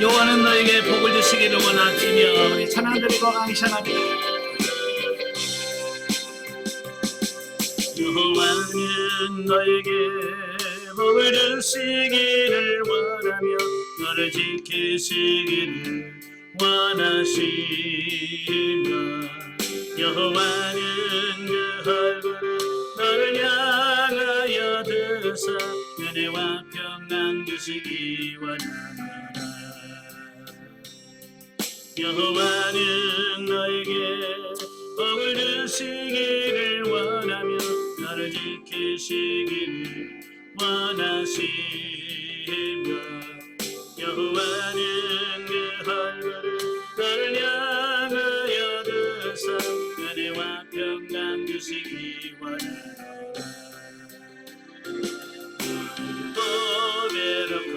여호와는 너에게 복을 주시기를 원하시며 우리 찬양 드리고 강신합니다. 여호와는 너에게 복을 주시기를 원하며 너를 지키시기를 원하시며 여호와는 그 얼굴을 너를 향하여 드사 은혜와 평강 주시기 원하노라. 여호와는 너에게 복을 주시기를 원하며 너를 지키시기를 원하시며 여호와는 그 얼굴을 너를 향하여 드사 은혜와 평강 주시기 원하노라. 보배롭고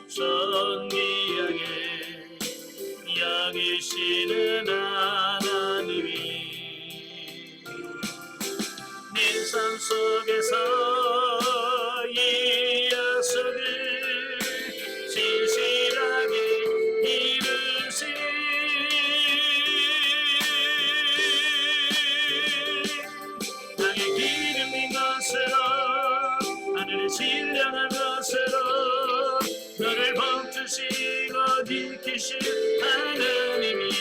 존귀하게 여기시는 하나님이 네 삶 속에서 이 약속을 진실하게 이루시 땅의 기름진 것으로 하늘의 신령한 것으로 너를 범주시고 지키실 하나님이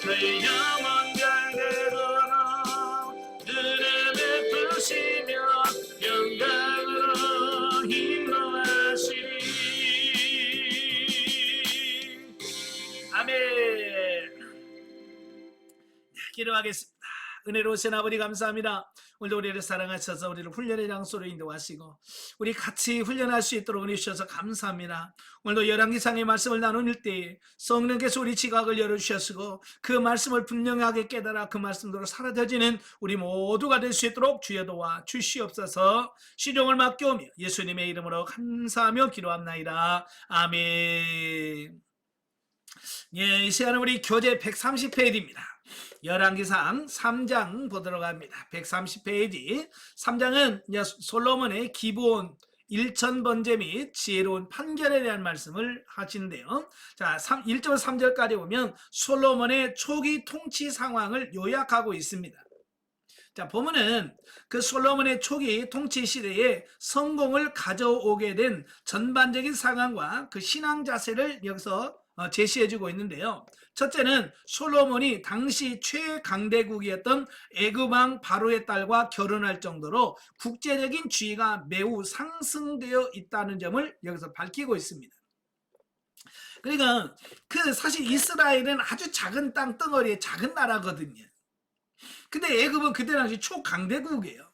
너의 영원 갈대로로 눈을 베푸시며 영광으로 인도하시리. 아멘. 기도하겠습니다. 은혜로우신 아버지 감사합니다. 오늘도 우리를 사랑하셔서 우리를 훈련의 장소로 인도하시고 우리 같이 훈련할 수 있도록 은혜 주셔서 감사합니다. 오늘도 열왕기상의 말씀을 나눌 때 성령께서 우리 지각을 열어주셨고 그 말씀을 분명하게 깨달아 그 말씀대로 사라져지는 우리 모두가 될 수 있도록 주여 도와 주시옵소서. 시종을 맡겨오며 예수님의 이름으로 감사하며 기도합나이다. 아멘. 예, 이 시간은 우리 교재 130페이지입니다. 열왕기상 3장 보도록 합니다. 130페이지 3장은 솔로몬의 기본 일천번제 및 지혜로운 판결에 대한 말씀을 하시는데요. 자, 1절 3절까지 보면 솔로몬의 초기 통치 상황을 요약하고 있습니다. 자, 보면은 그 솔로몬의 초기 통치 시대에 성공을 가져오게 된 전반적인 상황과 그 신앙 자세를 여기서 제시해주고 있는데요. 첫째는 솔로몬이 당시 최강대국이었던 애굽왕 바로의 딸과 결혼할 정도로 국제적인 지위가 매우 상승되어 있다는 점을 여기서 밝히고 있습니다. 그러니까 그 사실 이스라엘은 아주 작은 땅덩어리의 작은 나라거든요. 근데 애굽은 그때 당시 초강대국이에요.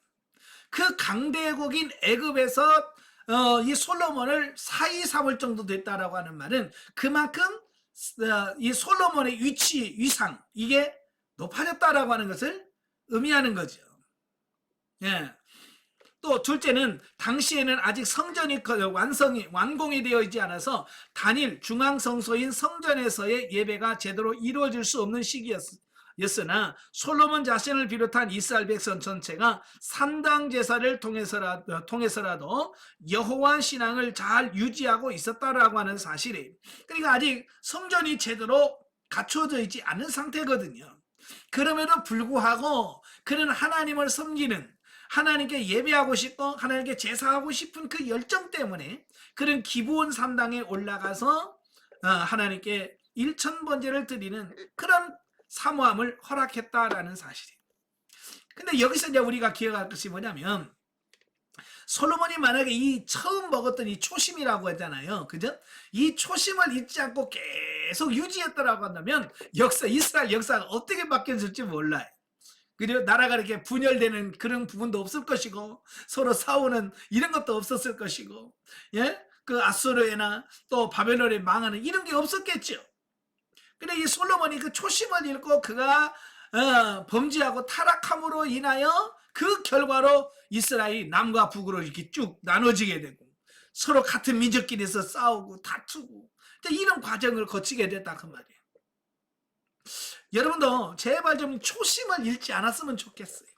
그 강대국인 애굽에서 이 솔로몬을 사위 삼을 정도 됐다라고 하는 말은 그만큼 이 솔로몬의 위치, 위상 이게 높아졌다라고 하는 것을 의미하는 거죠. 예. 또 둘째는 당시에는 아직 성전이 완공이 되어 있지 않아서 단일 중앙성소인 성전에서의 예배가 제대로 이루어질 수 없는 시기였으나 솔로몬 자신을 비롯한 이스라엘 백성 전체가 산당 제사를 통해서라도 여호와 신앙을 잘 유지하고 있었다라고 하는 사실이, 그러니까 아직 성전이 제대로 갖춰져 있지 않은 상태거든요. 그럼에도 불구하고 그는 하나님을 섬기는, 하나님께 예배하고 싶고 하나님께 제사하고 싶은 그 열정 때문에 그는 기브온 산당에 올라가서 하나님께 일천번제를 드리는 그런 사모함을 허락했다라는 사실이에요. 근데 여기서 이제 우리가 기억할 것이 뭐냐면 솔로몬이 만약에 이 처음 먹었던 이 초심이라고 했잖아요. 그죠? 이 초심을 잊지 않고 계속 유지했다라고 한다면 이스라엘 역사가 어떻게 바뀌었을지 몰라요. 그리고 나라가 이렇게 분열되는 그런 부분도 없을 것이고 서로 싸우는 이런 것도 없었을 것이고, 예? 그 아수르에나 또 바벨론에 망하는 이런 게 없었겠죠. 근데 이 솔로몬이 그 초심을 잃고 그가 범죄하고 타락함으로 인하여 그 결과로 이스라엘이 남과 북으로 이렇게 쭉 나눠지게 되고 서로 같은 민족끼리서 싸우고 다투고 이런 과정을 거치게 됐다 그 말이에요. 여러분도 제발 좀 초심을 잃지 않았으면 좋겠어요.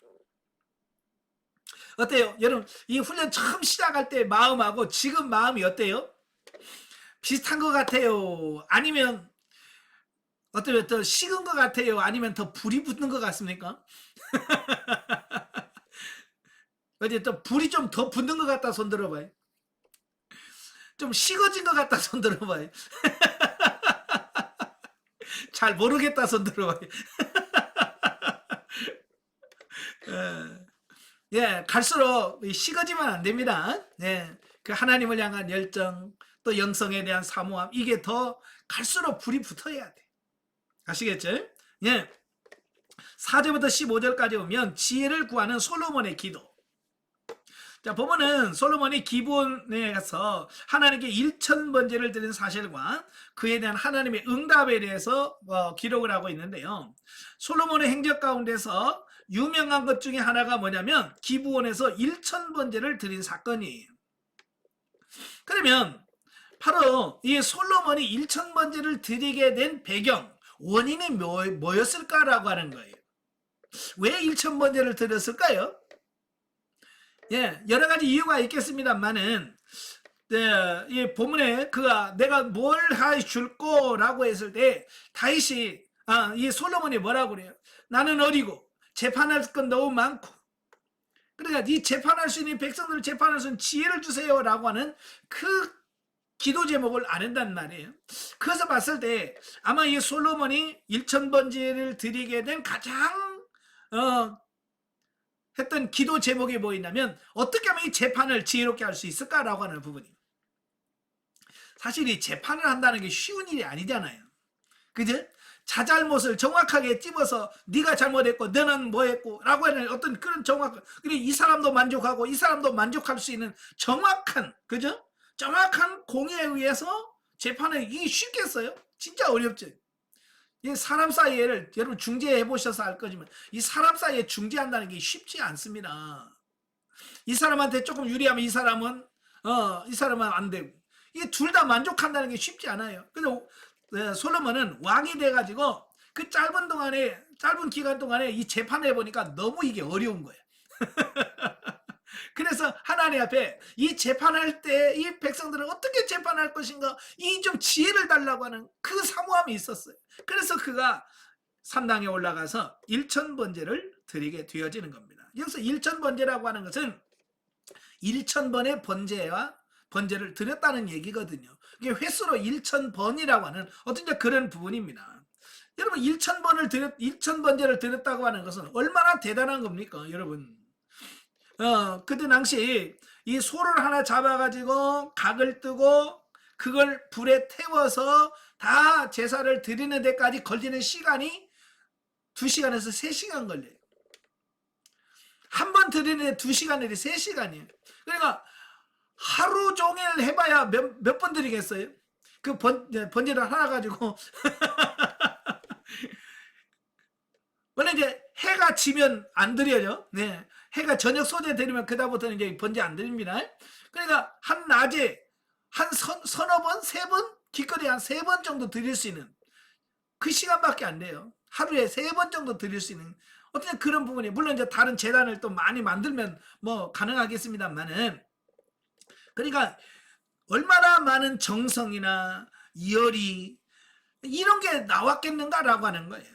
어때요? 여러분, 이 훈련 처음 시작할 때 마음하고 지금 마음이 어때요? 비슷한 것 같아요? 아니면 어때요? 더 식은 것 같아요? 아니면 더 불이 붙는 것 같습니까? 어디 또 불이 좀 더 붙는 것 같다 손 들어봐요. 좀 식어진 것 같다 손 들어봐요. 잘 모르겠다 손 들어봐요. 예. 예, 갈수록 식어지면 안 됩니다. 예, 그 하나님을 향한 열정, 또 영성에 대한 사모함, 이게 더 갈수록 불이 붙어야 돼. 아시겠죠? 예. 4절부터 15절까지 보면 지혜를 구하는 솔로몬의 기도. 자, 보면은 솔로몬이 기본에서 하나님께 1,000번제를 드린 사실과 그에 대한 하나님의 응답에 대해서 기록을 하고 있는데요. 솔로몬의 행적 가운데서 유명한 것 중에 하나가 뭐냐면 기브온에서 1,000번제를 드린 사건이에요. 그러면 바로 이 솔로몬이 1,000번제를 드리게 된 배경, 원인이 뭐였을까라고 하는 거예요. 왜 1,000번제를 드렸을까요? 예, 여러 가지 이유가 있겠습니다만은, 네, 이 본문에 그가 내가 뭘 해줄 거라고 했을 때, 다윗이, 이 솔로몬이 뭐라고 그래요? 나는 어리고, 재판할 건 너무 많고, 그러니까 이 재판할 수 있는 백성들을 재판할 수 있는 지혜를 주세요라고 하는 그 기도 제목을 안 한단 말이에요. 그래서 봤을 때 아마 이 솔로몬이 1,000번제를 드리게 된 가장 했던 기도 제목이 뭐였냐면 어떻게 하면 이 재판을 지혜롭게 할 수 있을까라고 하는 부분이에요. 사실 이 재판을 한다는 게 쉬운 일이 아니잖아요. 그죠? 자잘못을 정확하게 찝어서 네가 잘못했고 너는 뭐했고 라고 하는 어떤 그런 그리고 이 사람도 만족하고 이 사람도 만족할 수 있는 정확한, 그죠? 정확한 공의에 의해서 재판을 이게 쉽겠어요? 진짜 어렵죠. 이 사람 사이에를 여러분 중재해 보셔서 알 거지만 이 사람 사이에 중재한다는 게 쉽지 않습니다. 이 사람한테 조금 유리하면 이 사람은 안 되고 이게 둘 다 만족한다는 게 쉽지 않아요. 그래서 솔로몬은 왕이 돼가지고 그 짧은 기간 동안에 이 재판을 해보니까 너무 이게 어려운 거예요. 그래서 하나님 앞에 이 재판할 때 이 백성들은 어떻게 재판할 것인가 이 좀 지혜를 달라고 하는 그 사모함이 있었어요. 그래서 그가 산당에 올라가서 1,000번제를 드리게 되어지는 겁니다. 여기서 1,000번제라고 하는 것은 1,000번의 번제를 드렸다는 얘기거든요. 이게 횟수로 1,000번이라고 하는 어떤 그런 부분입니다. 여러분 1,000번제를 드렸다고 하는 것은 얼마나 대단한 겁니까, 여러분? 그때 당시 이 소를 하나 잡아가지고 각을 뜨고 그걸 불에 태워서 다 제사를 드리는 데까지 걸리는 시간이 2시간에서 3시간 걸려요. 한 번 드리는데 2시간이 3시간이에요. 그러니까 하루 종일 해봐야 몇 번 드리겠어요? 그 번제를 하나 가지고 원래 이제 해가 지면 안 드려요. 네. 해가 저녁 소재 드리면 그다음부터는 이제 번제 안 드립니다. 그러니까 한 낮에 한 서너 번, 3번, 기껏해 한 3번 정도 드릴 수 있는 그 시간밖에 안 돼요. 하루에 3번 정도 드릴 수 있는 어떤 그런 부분이, 물론 이제 다른 재단을 또 많이 만들면 뭐 가능하겠습니다만은, 그러니까 얼마나 많은 정성이나 열이 이런 게 나왔겠는가라고 하는 거예요.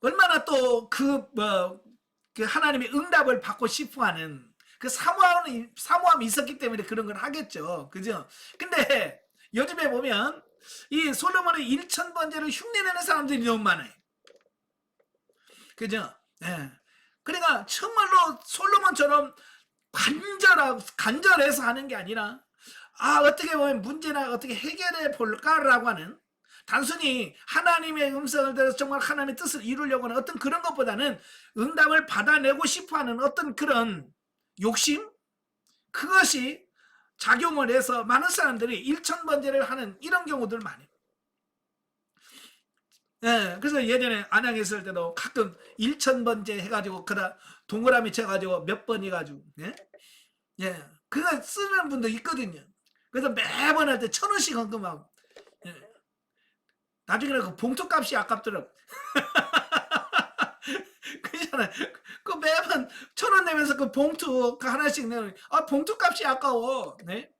얼마나 또 그 하나님의 응답을 받고 싶어하는 그 사모함이 있었기 때문에 그런 걸 하겠죠. 그죠? 근데 요즘에 보면 이 솔로몬의 1,000번제를 흉내내는 사람들이 너무 많아요. 그죠? 예. 그러니까 정말로 솔로몬처럼 간절해서 하는 게 아니라 어떻게 보면 문제나 어떻게 해결해 볼까라고 하는, 단순히 하나님의 음성을 들어서 정말 하나님의 뜻을 이루려고 하는 어떤 그런 것보다는 응답을 받아내고 싶어하는 어떤 그런 욕심, 그것이 작용을 해서 많은 사람들이 1,000번제를 하는 이런 경우들 많아요. 예, 그래서 예전에 안양에 있을 때도 가끔 1,000번제 해가지고 그다 동그라미 쳐가지고 몇 번 해가지고 그거 쓰는 분도 있거든요. 그래서 매번 할 때 1,000원씩 헌금하고, 나중에는 그 봉투값이 아깝더라고. 그잖아요. 그 매번 기도하면서 그 봉투 그 하나씩 내는, 봉투 값이 아까워. 네?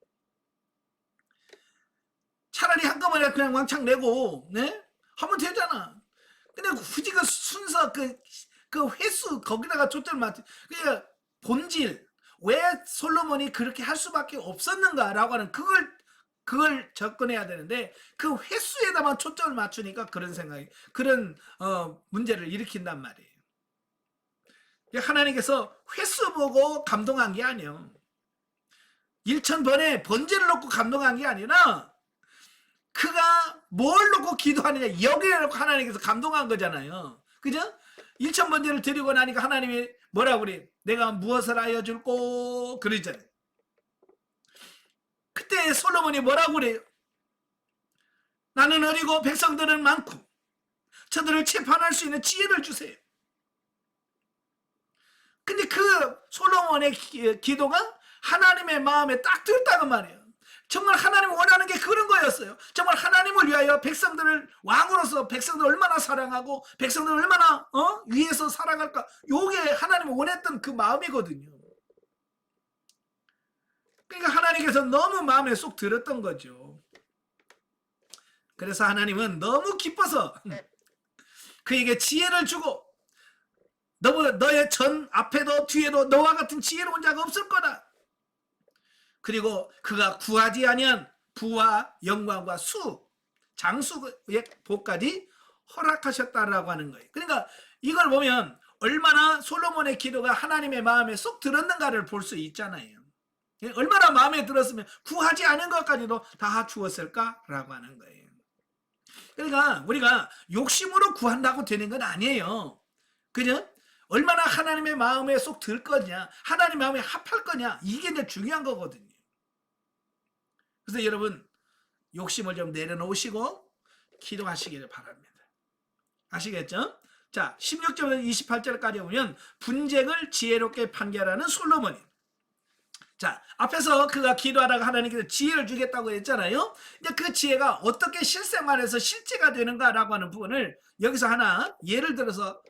차라리 한꺼번에 그냥 왕창 내고, 네? 하면 되잖아. 근데 굳이 그 순서, 그 횟수, 거기다가 초점을 맞춰. 그러니까 본질, 왜 솔로몬이 그렇게 할 수밖에 없었는가라고 하는 그걸 접근해야 되는데, 그 횟수에다만 초점을 맞추니까 그런 문제를 일으킨단 말이에요. 하나님께서 횟수 보고 감동한 게 아니에요. 1000번의 번제를 놓고 감동한 게 아니라, 그가 뭘 놓고 기도하느냐, 여기에 놓고 하나님께서 감동한 거잖아요. 그죠? 1000번제를 드리고 나니까 하나님이 뭐라고 그래? 내가 무엇을 하여 줄꼬? 그러잖아요. 그때 솔로몬이 뭐라고 그래요? 나는 어리고 백성들은 많고 저들을 재판할 수 있는 지혜를 주세요. 근데 그 솔로몬의 기도가 하나님의 마음에 딱 들었다는 말이에요. 정말 하나님 원하는 게 그런 거였어요. 정말 하나님을 위하여 백성들을, 왕으로서 백성들을 얼마나 사랑하고 백성들을 얼마나 위해서 살아갈까, 요게 하나님이 원했던 그 마음이거든요. 그러니까 하나님께서 너무 마음에 쏙 들었던 거죠. 그래서 하나님은 너무 기뻐서 그에게 지혜를 주고, 너의 전 앞에도 뒤에도 너와 같은 지혜로운 자가 없을 거다. 그리고 그가 구하지 아니한 부와 영광과 장수의 복까지 허락하셨다라고 하는 거예요. 그러니까 이걸 보면 얼마나 솔로몬의 기도가 하나님의 마음에 쏙 들었는가를 볼 수 있잖아요. 얼마나 마음에 들었으면 구하지 않은 것까지도 다 주었을까라고 하는 거예요. 그러니까 우리가 욕심으로 구한다고 되는 건 아니에요. 그죠? 얼마나 하나님의 마음에 쏙 들 거냐, 하나님 마음에 합할 거냐, 이게 이제 중요한 거거든요. 그래서 여러분, 욕심을 좀 내려놓으시고 기도하시기를 바랍니다. 아시겠죠? 자, 16절에서 28절까지 보면 분쟁을 지혜롭게 판결하는 솔로몬이. 자, 앞에서 그가 기도하다가 하나님께서 지혜를 주겠다고 했잖아요. 이제 그 지혜가 어떻게 실생활에서 실제가 되는가라고 하는 부분을 여기서 하나 예를 들어서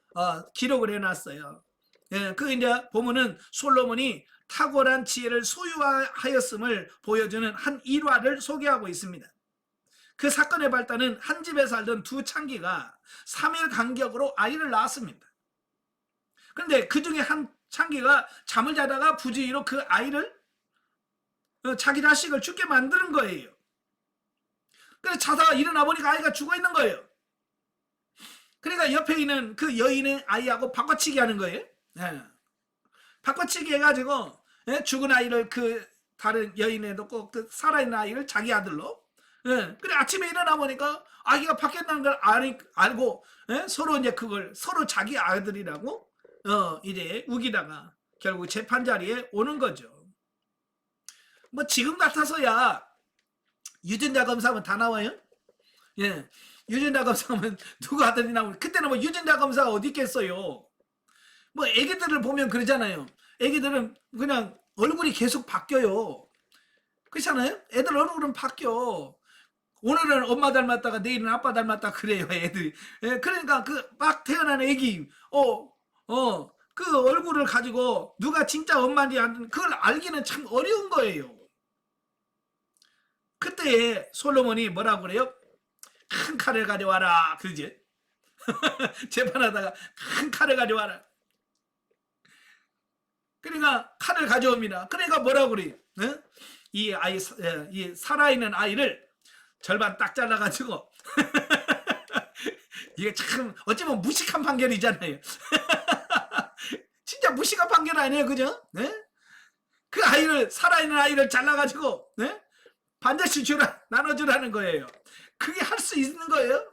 기록을 해놨어요. 예, 그 이제 보면은 솔로몬이 탁월한 지혜를 소유하였음을 보여주는 한 일화를 소개하고 있습니다. 그 사건의 발단은 한 집에 살던 두 창기가 3일 간격으로 아이를 낳았습니다. 그런데 그 중에 한 창기가 잠을 자다가 부주의로 그 아이를, 자기 자식을 죽게 만드는 거예요. 그래서 자다가 일어나 보니까 아이가 죽어 있는 거예요. 그러니까 옆에 있는 그 여인의 아이하고 바꿔치기 하는 거예요. 예. 바꿔치기 해가지고, 예? 죽은 아이를 그 다른 여인에 놓고 그 살아있는 아이를 자기 아들로. 예. 그래 아침에 일어나 보니까 아기가 바뀌었다는 걸 알고, 예? 서로 이제 그걸 서로 자기 아들이라고 이제 우기다가 결국 재판 자리에 오는 거죠. 뭐 지금 같아서야 유전자 검사하면 다 나와요. 예. 유전자 검사하면 누구 아들이 나오면, 그때는 뭐 유전자 검사가 어디 있겠어요. 뭐 애기들을 보면 그러잖아요. 애기들은 그냥 얼굴이 계속 바뀌어요. 그렇잖아요. 애들 얼굴은 바뀌어. 오늘은 엄마 닮았다가 내일은 아빠 닮았다 그래요, 애들이. 예, 그러니까 그 막 태어난 애기 그 얼굴을 가지고 누가 진짜 엄마인지 그걸 알기는 참 어려운 거예요. 그때 솔로몬이 뭐라고 그래요? 큰 칼을 가져와라 그러지. 재판하다가 큰 칼을 가져와라. 그러니까 칼을 가져옵니다. 그러니까 뭐라고 그래? 이 살아있는 아이를 절반 딱 잘라가지고 이게 참 어찌보면 무식한 판결이잖아요. 진짜 무식한 판결 아니에요, 그죠? 네? 그 아이를, 살아있는 아이를 잘라가지고, 네? 반드시 나눠주라는 거예요. 그게 할 수 있는 거예요?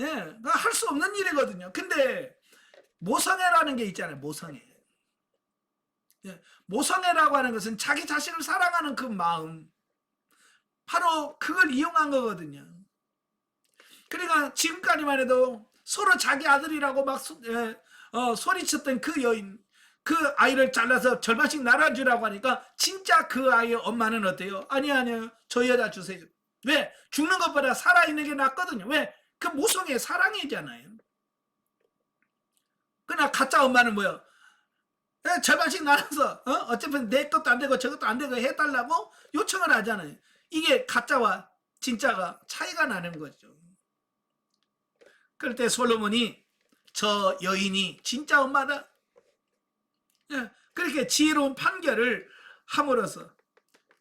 예, 할 수 없는 일이거든요. 근데 모성애라는 게 있잖아요. 모성애. 예, 모성애라고 하는 것은 자기 자신을 사랑하는 그 마음, 바로 그걸 이용한 거거든요. 그러니까 지금까지만 해도 서로 자기 아들이라고 막 소리쳤던 그 여인, 그 아이를 잘라서 절반씩 나눠주라고 하니까 진짜 그 아이의 엄마는 어때요? 아니요, 저 여자 주세요. 왜? 죽는 것보다 살아있는 게 낫거든요. 왜? 그 모성애 사랑이잖아요. 그러나 가짜 엄마는 뭐야? 절반씩 나눠서 어차피 내 것도 안 되고 저것도 안 되고 해달라고 요청을 하잖아요. 이게 가짜와 진짜가 차이가 나는 거죠. 그럴 때 솔로몬이 저 여인이 진짜 엄마다, 그렇게 지혜로운 판결을 함으로써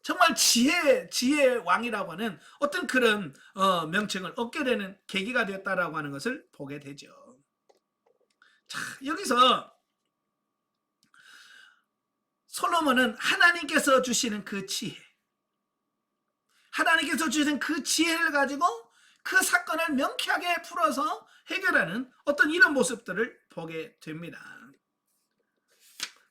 정말 지혜의 왕이라고 하는 어떤 그런 명칭을 얻게 되는 계기가 되었다라고 하는 것을 보게 되죠. 자, 여기서 솔로몬은 하나님께서 주시는 그 지혜, 하나님께서 주시는 그 지혜를 가지고 그 사건을 명쾌하게 풀어서 해결하는 어떤 이런 모습들을 보게 됩니다.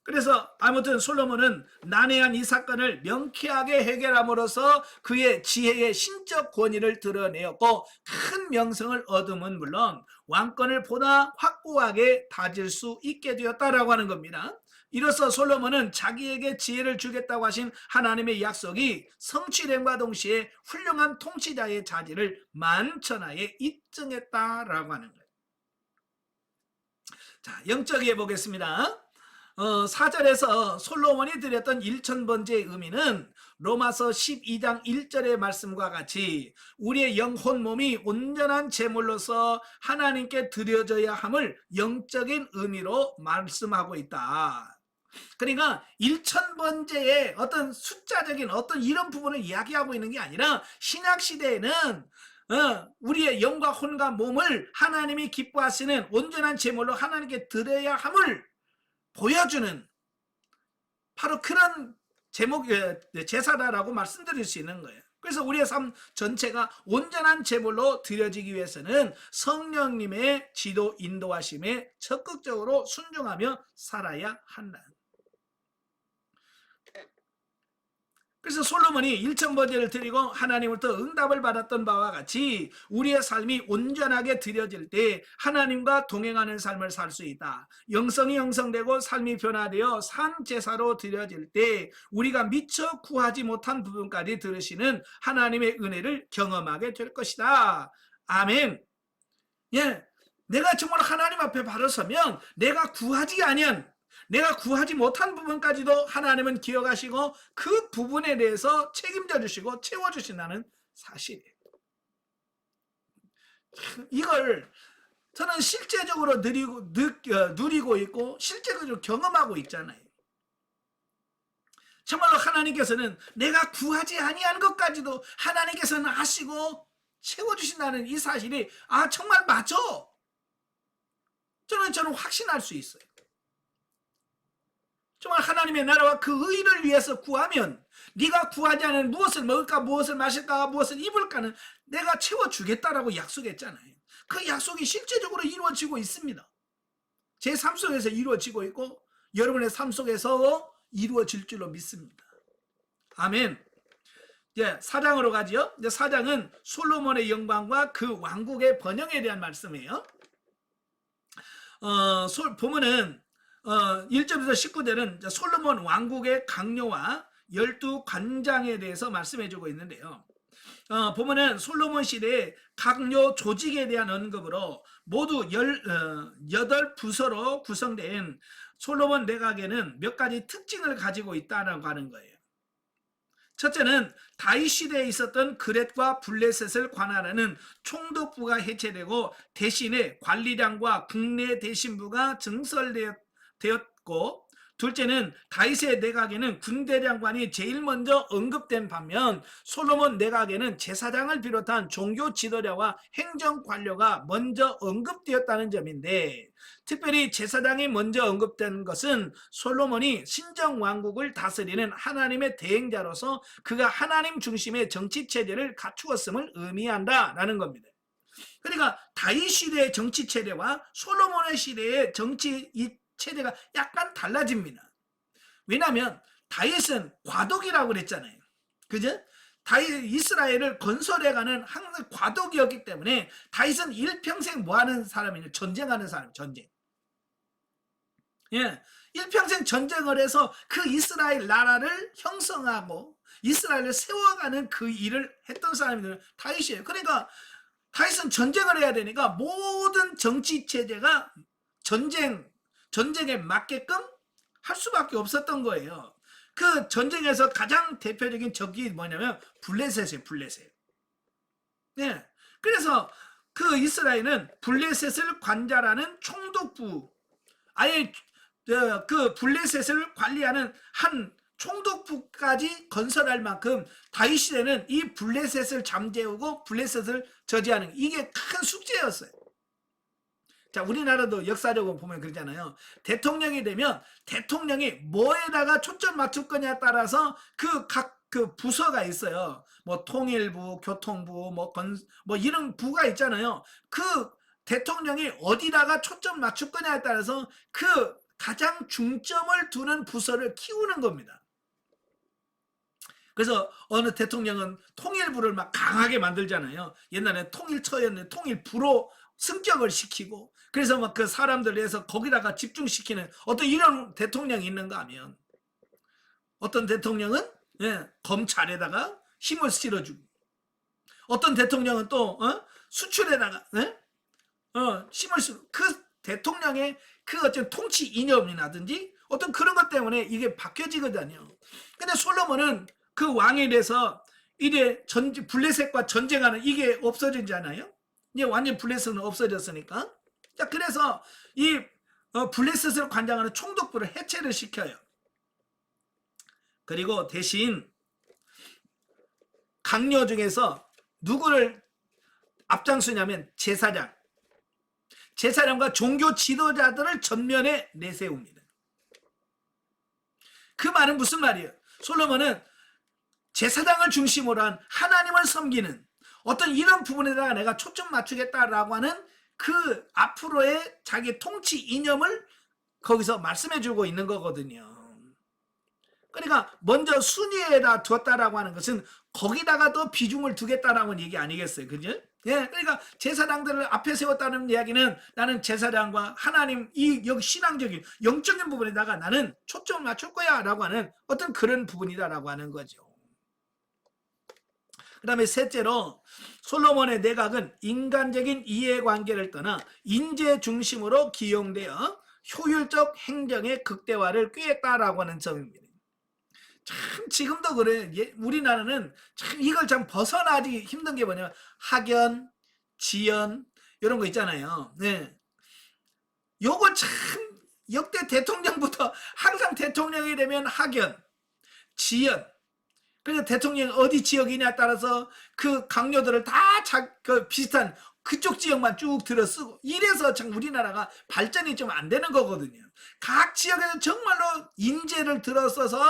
그래서 아무튼 솔로몬은 난해한 이 사건을 명쾌하게 해결함으로써 그의 지혜의 신적 권위를 드러내었고 큰 명성을 얻음은 물론 왕권을 보다 확고하게 다질 수 있게 되었다라고 하는 겁니다. 이로써 솔로몬은 자기에게 지혜를 주겠다고 하신 하나님의 약속이 성취됨과 동시에 훌륭한 통치자의 자질을 만천하에 입증했다라고 하는 거예요. 자, 영적이해 보겠습니다. 4절에서 솔로몬이 드렸던 1000번째의 의미는 로마서 12장 1절의 말씀과 같이 우리의 영혼 몸이 온전한 제물로서 하나님께 드려져야 함을 영적인 의미로 말씀하고 있다. 그러니까 1000번째의 어떤 숫자적인 어떤 이런 부분을 이야기하고 있는 게 아니라 신약시대에는 우리의 영과 혼과 몸을 하나님이 기뻐하시는 온전한 제물로 하나님께 드려야 함을 보여주는 바로 그런 제사다라고 말씀드릴 수 있는 거예요. 그래서 우리의 삶 전체가 온전한 제물로 드려지기 위해서는 성령님의 지도 인도하심에 적극적으로 순종하며 살아야 한다. 그래서 솔로몬이 1000번제를 드리고 하나님으로부터 응답을 받았던 바와 같이 우리의 삶이 온전하게 드려질 때 하나님과 동행하는 삶을 살 수 있다. 영성이 형성되고 삶이 변화되어 산 제사로 드려질 때 우리가 미처 구하지 못한 부분까지 들으시는 하나님의 은혜를 경험하게 될 것이다. 아멘. 예, 내가 정말 하나님 앞에 바로 서면 내가 구하지 못한 부분까지도 하나님은 기억하시고 그 부분에 대해서 책임져 주시고 채워주신다는 사실이에요. 이걸 저는 실제적으로 누리고 있고 실제적으로 경험하고 있잖아요. 정말로 하나님께서는 내가 구하지 아니한 것까지도 하나님께서는 아시고 채워주신다는 이 사실이 정말 맞아. 저는 확신할 수 있어요. 정말 하나님의 나라와 그 의를 위해서 구하면 네가 구하지 않은 무엇을 먹을까 무엇을 마실까 무엇을 입을까는 내가 채워주겠다라고 약속했잖아요. 그 약속이 실제적으로 이루어지고 있습니다. 제 삶 속에서 이루어지고 있고 여러분의 삶 속에서 이루어질 줄로 믿습니다. 아멘. 이제 4장으로 가지요. 이제 4장은 솔로몬의 영광과 그 왕국의 번영에 대한 말씀이에요. 보면은 1절에서 19절은 솔로몬 왕국의 강요와 12관장에 대해서 말씀해주고 있는데요. 보면은 솔로몬 시대의 강요 조직에 대한 언급으로 모두 18부서로 구성된 솔로몬 내각에는 몇 가지 특징을 가지고 있다고 하는 거예요. 첫째는 다윗 시대에 있었던 그렛과 블레셋을 관할하는 총독부가 해체되고 대신에 관리장과 국내 대신부가 증설되었고, 둘째는 다윗의 내각에는 군대장관이 제일 먼저 언급된 반면 솔로몬 내각에는 제사장을 비롯한 종교 지도자와 행정관료가 먼저 언급되었다는 점인데, 특별히 제사장이 먼저 언급된 것은 솔로몬이 신정왕국을 다스리는 하나님의 대행자로서 그가 하나님 중심의 정치체제를 갖추었음을 의미한다라는 겁니다. 그러니까 다윗 시대의 정치체제와 솔로몬의 시대의 정치 체제가 약간 달라집니다. 왜냐하면 다윗은 과독이라고 그랬잖아요. 그죠? 다윗 이스라엘을 건설해가는 항상 과독이었기 때문에 다윗은 일평생 뭐하는 사람이냐? 전쟁하는 사람, 전쟁. 예, 일평생 전쟁을 해서 그 이스라엘 나라를 형성하고 이스라엘을 세워가는 그 일을 했던 사람이 다윗이에요. 그러니까 다윗은 전쟁을 해야 되니까 모든 정치 체제가 전쟁에 맞게끔 할 수밖에 없었던 거예요. 그 전쟁에서 가장 대표적인 적이 뭐냐면 블레셋이에요. 블레셋. 네. 그래서 그 이스라엘은 블레셋을 관장하는 총독부, 아예 그 블레셋을 관리하는 한 총독부까지 건설할 만큼 다윗 시대는 이 블레셋을 잠재우고 블레셋을 저지하는 이게 큰 숙제였어요. 자, 우리나라도 역사적으로 보면 그러잖아요. 대통령이 되면 대통령이 뭐에다가 초점 맞출 거냐에 따라서 그 각 그 부서가 있어요. 뭐 통일부, 교통부, 뭐 이런 부가 있잖아요. 그 대통령이 어디다가 초점 맞출 거냐에 따라서 그 가장 중점을 두는 부서를 키우는 겁니다. 그래서 어느 대통령은 통일부를 막 강하게 만들잖아요. 옛날에 통일처였는데 통일부로 승격을 시키고, 그래서 막 그 사람들 위해서 거기다가 집중시키는 어떤 이런 대통령이 있는가 하면, 어떤 대통령은 검찰에다가 힘을 실어주고, 어떤 대통령은 또 수출에다가 힘을 실어. 그 대통령의 그 어떤 통치 이념이라든지 어떤 그런 것 때문에 이게 바뀌어지거든요. 근데 솔로몬은 그 왕에 대해서 이제 블레셋과 전쟁하는 이게 없어지잖아요. 이제 완전 블레셋은 없어졌으니까. 자, 그래서 이 블레셋을 관장하는 총독부를 해체를 시켜요. 그리고 대신 강요 중에서 누구를 앞장서냐면 제사장과 종교 지도자들을 전면에 내세웁니다. 그 말은 무슨 말이에요? 솔로몬은 제사장을 중심으로 한 하나님을 섬기는 어떤 이런 부분에다가 내가 초점 맞추겠다라고 하는 그 앞으로의 자기 통치 이념을 거기서 말씀해 주고 있는 거거든요. 그러니까 먼저 순위에다 두었다라고 하는 것은 거기다가 더 비중을 두겠다라는 얘기 아니겠어요? 그죠? 예, 그러니까 제사장들을 앞에 세웠다는 이야기는 나는 제사장과 하나님 여기 신앙적인 영적인 부분에다가 나는 초점을 맞출 거야 라고 하는 어떤 그런 부분이다라고 하는 거죠. 그 다음에 셋째로 솔로몬의 내각은 인간적인 이해관계를 떠나 인재 중심으로 기용되어 효율적 행정의 극대화를 꾀했다라고 하는 점입니다. 참 지금도 그래. 우리나라는 참 이걸 참 벗어나기 힘든 게 뭐냐면 학연, 지연 이런 거 있잖아요. 네. 요거 참 역대 대통령부터 항상 대통령이 되면 학연, 지연. 그래서 대통령이 어디 지역이냐에 따라서 그 강요들을 다 그 비슷한 그쪽 지역만 쭉 들어쓰고 이래서 참 우리나라가 발전이 좀 안 되는 거거든요. 각 지역에서 정말로 인재를 들어써서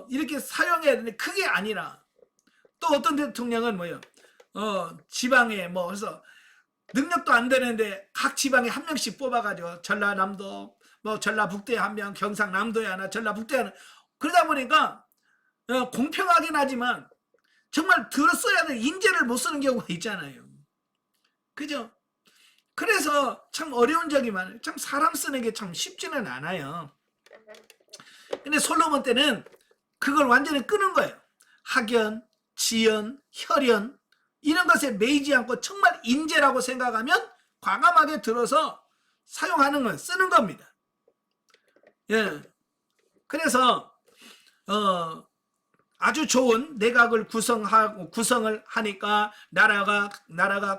이렇게 사용해야 되는데 그게 아니라 또 어떤 대통령은 지방에 그래서 능력도 안 되는데 각 지방에 한 명씩 뽑아가지고 전라남도, 전라북도에 한 명, 경상남도에 하나, 전라북도에 하나 그러다 보니까 공평하긴 하지만 정말 들었어야 될 인재를 못 쓰는 경우가 있잖아요. 그죠? 그래서 참 어려운 적이 많아요. 참 사람 쓰는 게 참 쉽지는 않아요. 근데 솔로몬 때는 그걸 완전히 끄는 거예요. 학연, 지연, 혈연 이런 것에 매이지 않고 정말 인재라고 생각하면 과감하게 들어서 사용하는 건 쓰는 겁니다. 예. 그래서 아주 좋은 내각을 구성을 하니까 나라가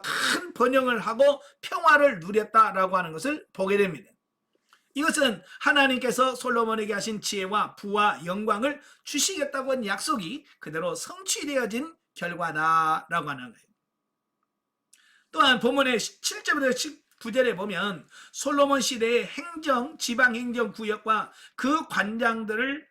큰 번영을 하고 평화를 누렸다라고 하는 것을 보게 됩니다. 이것은 하나님께서 솔로몬에게 하신 지혜와 부와 영광을 주시겠다고 한 약속이 그대로 성취되어진 결과다라고 하는 거예요. 또한 본문의 7절부터 19절에 보면 솔로몬 시대의 지방행정구역과 그 관장들을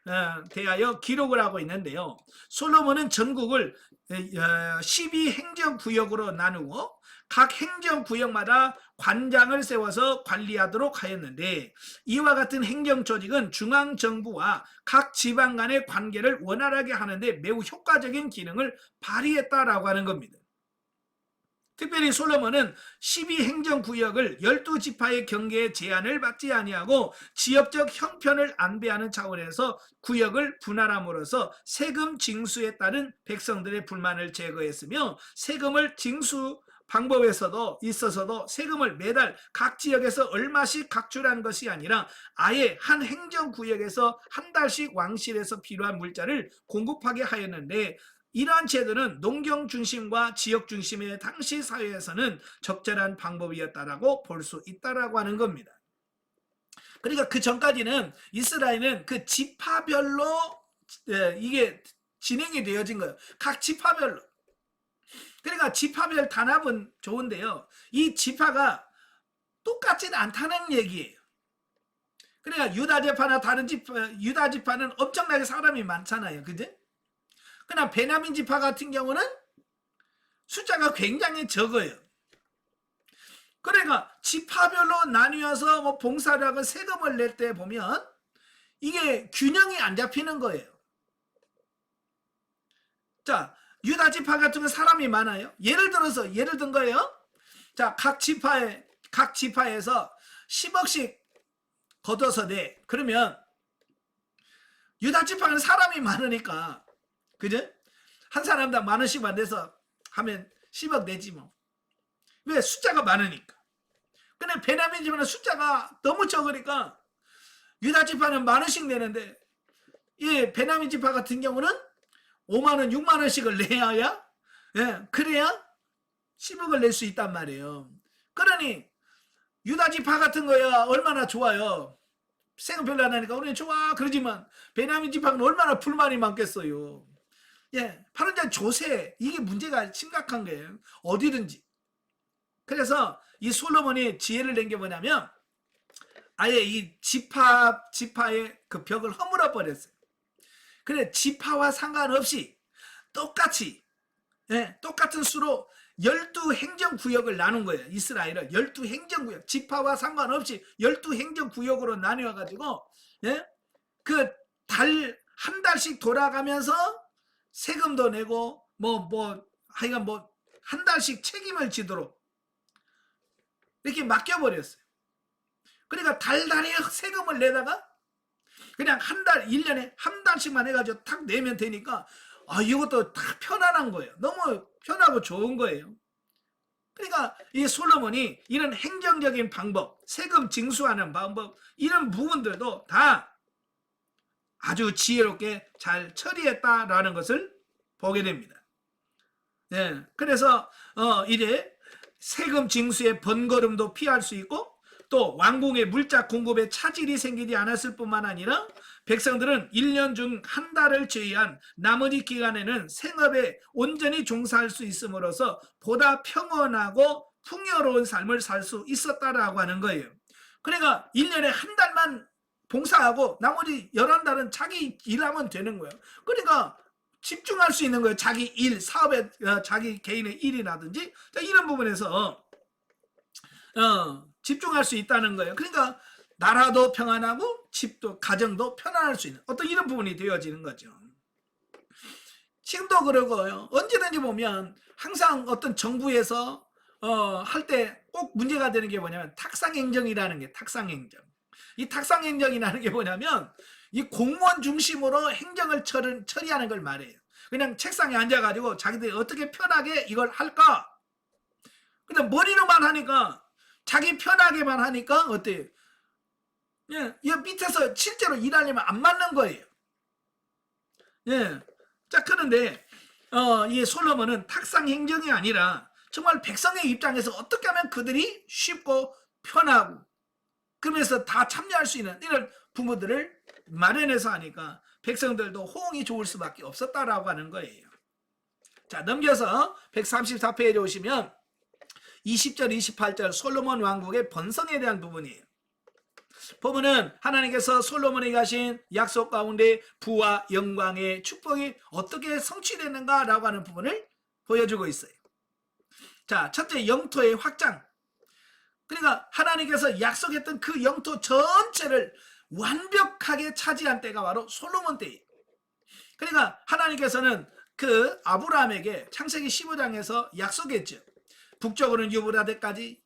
대하여 기록을 하고 있는데요. 솔로몬은 전국을 12행정구역으로 나누고 각 행정구역마다 관장을 세워서 관리하도록 하였는데 이와 같은 행정조직은 중앙정부와 각 지방 간의 관계를 원활하게 하는데 매우 효과적인 기능을 발휘했다라고 하는 겁니다. 특별히 솔로몬은 12행정구역을 12지파의 경계에 제한을 받지 아니하고 지역적 형편을 안배하는 차원에서 구역을 분할함으로써 세금 징수에 따른 백성들의 불만을 제거했으며 세금을 방법에서도 있어서도 세금을 매달 각 지역에서 얼마씩 각출하는 것이 아니라 아예 한 행정구역에서 한 달씩 왕실에서 필요한 물자를 공급하게 하였는데, 이러한 제도는 농경 중심과 지역 중심의 당시 사회에서는 적절한 방법이었다라고 볼 수 있다라고 하는 겁니다. 그러니까 그 전까지는 이스라엘은 그 지파별로 이게 진행이 되어진 거예요. 각 지파별로. 그러니까 지파별 단합은 좋은데요, 이 지파가 똑같지는 않다는 얘기예요. 그러니까 유다 지파나 다른 지파, 유다 지파는 엄청나게 사람이 많잖아요, 그제? 그러나 베냐민 지파 같은 경우는 숫자가 굉장히 적어요. 그러니까 지파별로 나뉘어서 뭐 봉사를 하고 세금을 낼 때 보면 이게 균형이 안 잡히는 거예요. 자, 유다 지파 같은 건 사람이 많아요. 예를 든 거예요. 자, 각 지파에서 10억씩 걷어서 내. 그러면 유다 지파는 사람이 많으니까, 그죠? 한 사람당 10,000원씩만 내서 하면 10억 내지 뭐. 왜? 숫자가 많으니까. 근데 베냐민 지파는 숫자가 너무 적으니까 유다 지파는 10,000원씩 내는데, 이 베냐민 지파 같은 경우는 50,000원, 60,000원씩을 내야, 그래야 10억을 낼 수 있단 말이에요. 그러니 유다 지파 같은 거야 얼마나 좋아요. 세금 별로 안 하니까 우리는 좋아. 그러지만 베냐민 지파는 얼마나 불만이 많겠어요. 바로 이제 조세, 이게 문제가 심각한 거예요. 어디든지. 그래서 이 솔로몬이 지혜를 낸 게 뭐냐면 아예 이 지파의 그 벽을 허물어 버렸어요. 그래, 지파와 상관없이 똑같이, 똑같은 수로 12행정구역을 나눈 거예요. 이스라엘은 12행정구역, 지파와 상관없이 12행정구역으로 나뉘어 가지고, 그 한 달씩 돌아가면서 세금도 내고 하여간 한 달씩 책임을 지도록 이렇게 맡겨버렸어요. 그러니까 달달이 세금을 내다가 그냥 1년에 한 달씩만 해가지고 탁 내면 되니까, 이것도 다 편안한 거예요. 너무 편하고 좋은 거예요. 그러니까 이 솔로몬이 이런 행정적인 방법, 세금 징수하는 방법, 이런 부분들도 다 아주 지혜롭게 잘 처리했다라는 것을 보게 됩니다. 그래서 이제 세금 징수의 번거름도 피할 수 있고, 또 왕궁의 물자 공급에 차질이 생기지 않았을 뿐만 아니라 백성들은 1년 중 한 달을 제외한 나머지 기간에는 생업에 온전히 종사할 수 있음으로써 보다 평온하고 풍요로운 삶을 살 수 있었다라고 하는 거예요. 그러니까 1년에 한 달만 봉사하고 나머지 11달은 자기 일하면 되는 거예요. 그러니까 집중할 수 있는 거예요. 자기 일, 사업에, 자기 개인의 일이라든지 이런 부분에서 집중할 수 있다는 거예요. 그러니까 나라도 평안하고 집도, 가정도 편안할 수 있는 어떤 이런 부분이 되어지는 거죠. 지금도 그러고요. 언제든지 보면 항상 어떤 정부에서 할 때 꼭 문제가 되는 게 뭐냐면 탁상행정이라는 게, 탁상행정. 이 탁상행정이라는 게 뭐냐면 이 공무원 중심으로 행정을 처리하는 걸 말해요. 그냥 책상에 앉아가지고 자기들이 어떻게 편하게 이걸 할까? 근데 머리로만 하니까, 자기 편하게만 하니까 어때요? 이 밑에서 실제로 일하려면 안 맞는 거예요. 자, 그런데 이 솔로몬은 탁상행정이 아니라 정말 백성의 입장에서 어떻게 하면 그들이 쉽고 편하고 그러면서 다 참여할 수 있는 이런 부분들을 마련해서 하니까 백성들도 호응이 좋을 수밖에 없었다라고 하는 거예요. 자, 넘겨서 134페이지에 오시면 20절 28절 솔로몬 왕국의 번성에 대한 부분이에요. 보면은 하나님께서 솔로몬에게 하신 약속 가운데 부와 영광의 축복이 어떻게 성취됐는가라고 하는 부분을 보여주고 있어요. 자, 첫째, 영토의 확장. 그러니까 하나님께서 약속했던 그 영토 전체를 완벽하게 차지한 때가 바로 솔로몬 때예요. 그러니까 하나님께서는 그 아브라함에게 창세기 15장에서 약속했죠. 북쪽으로는 유브라데까지,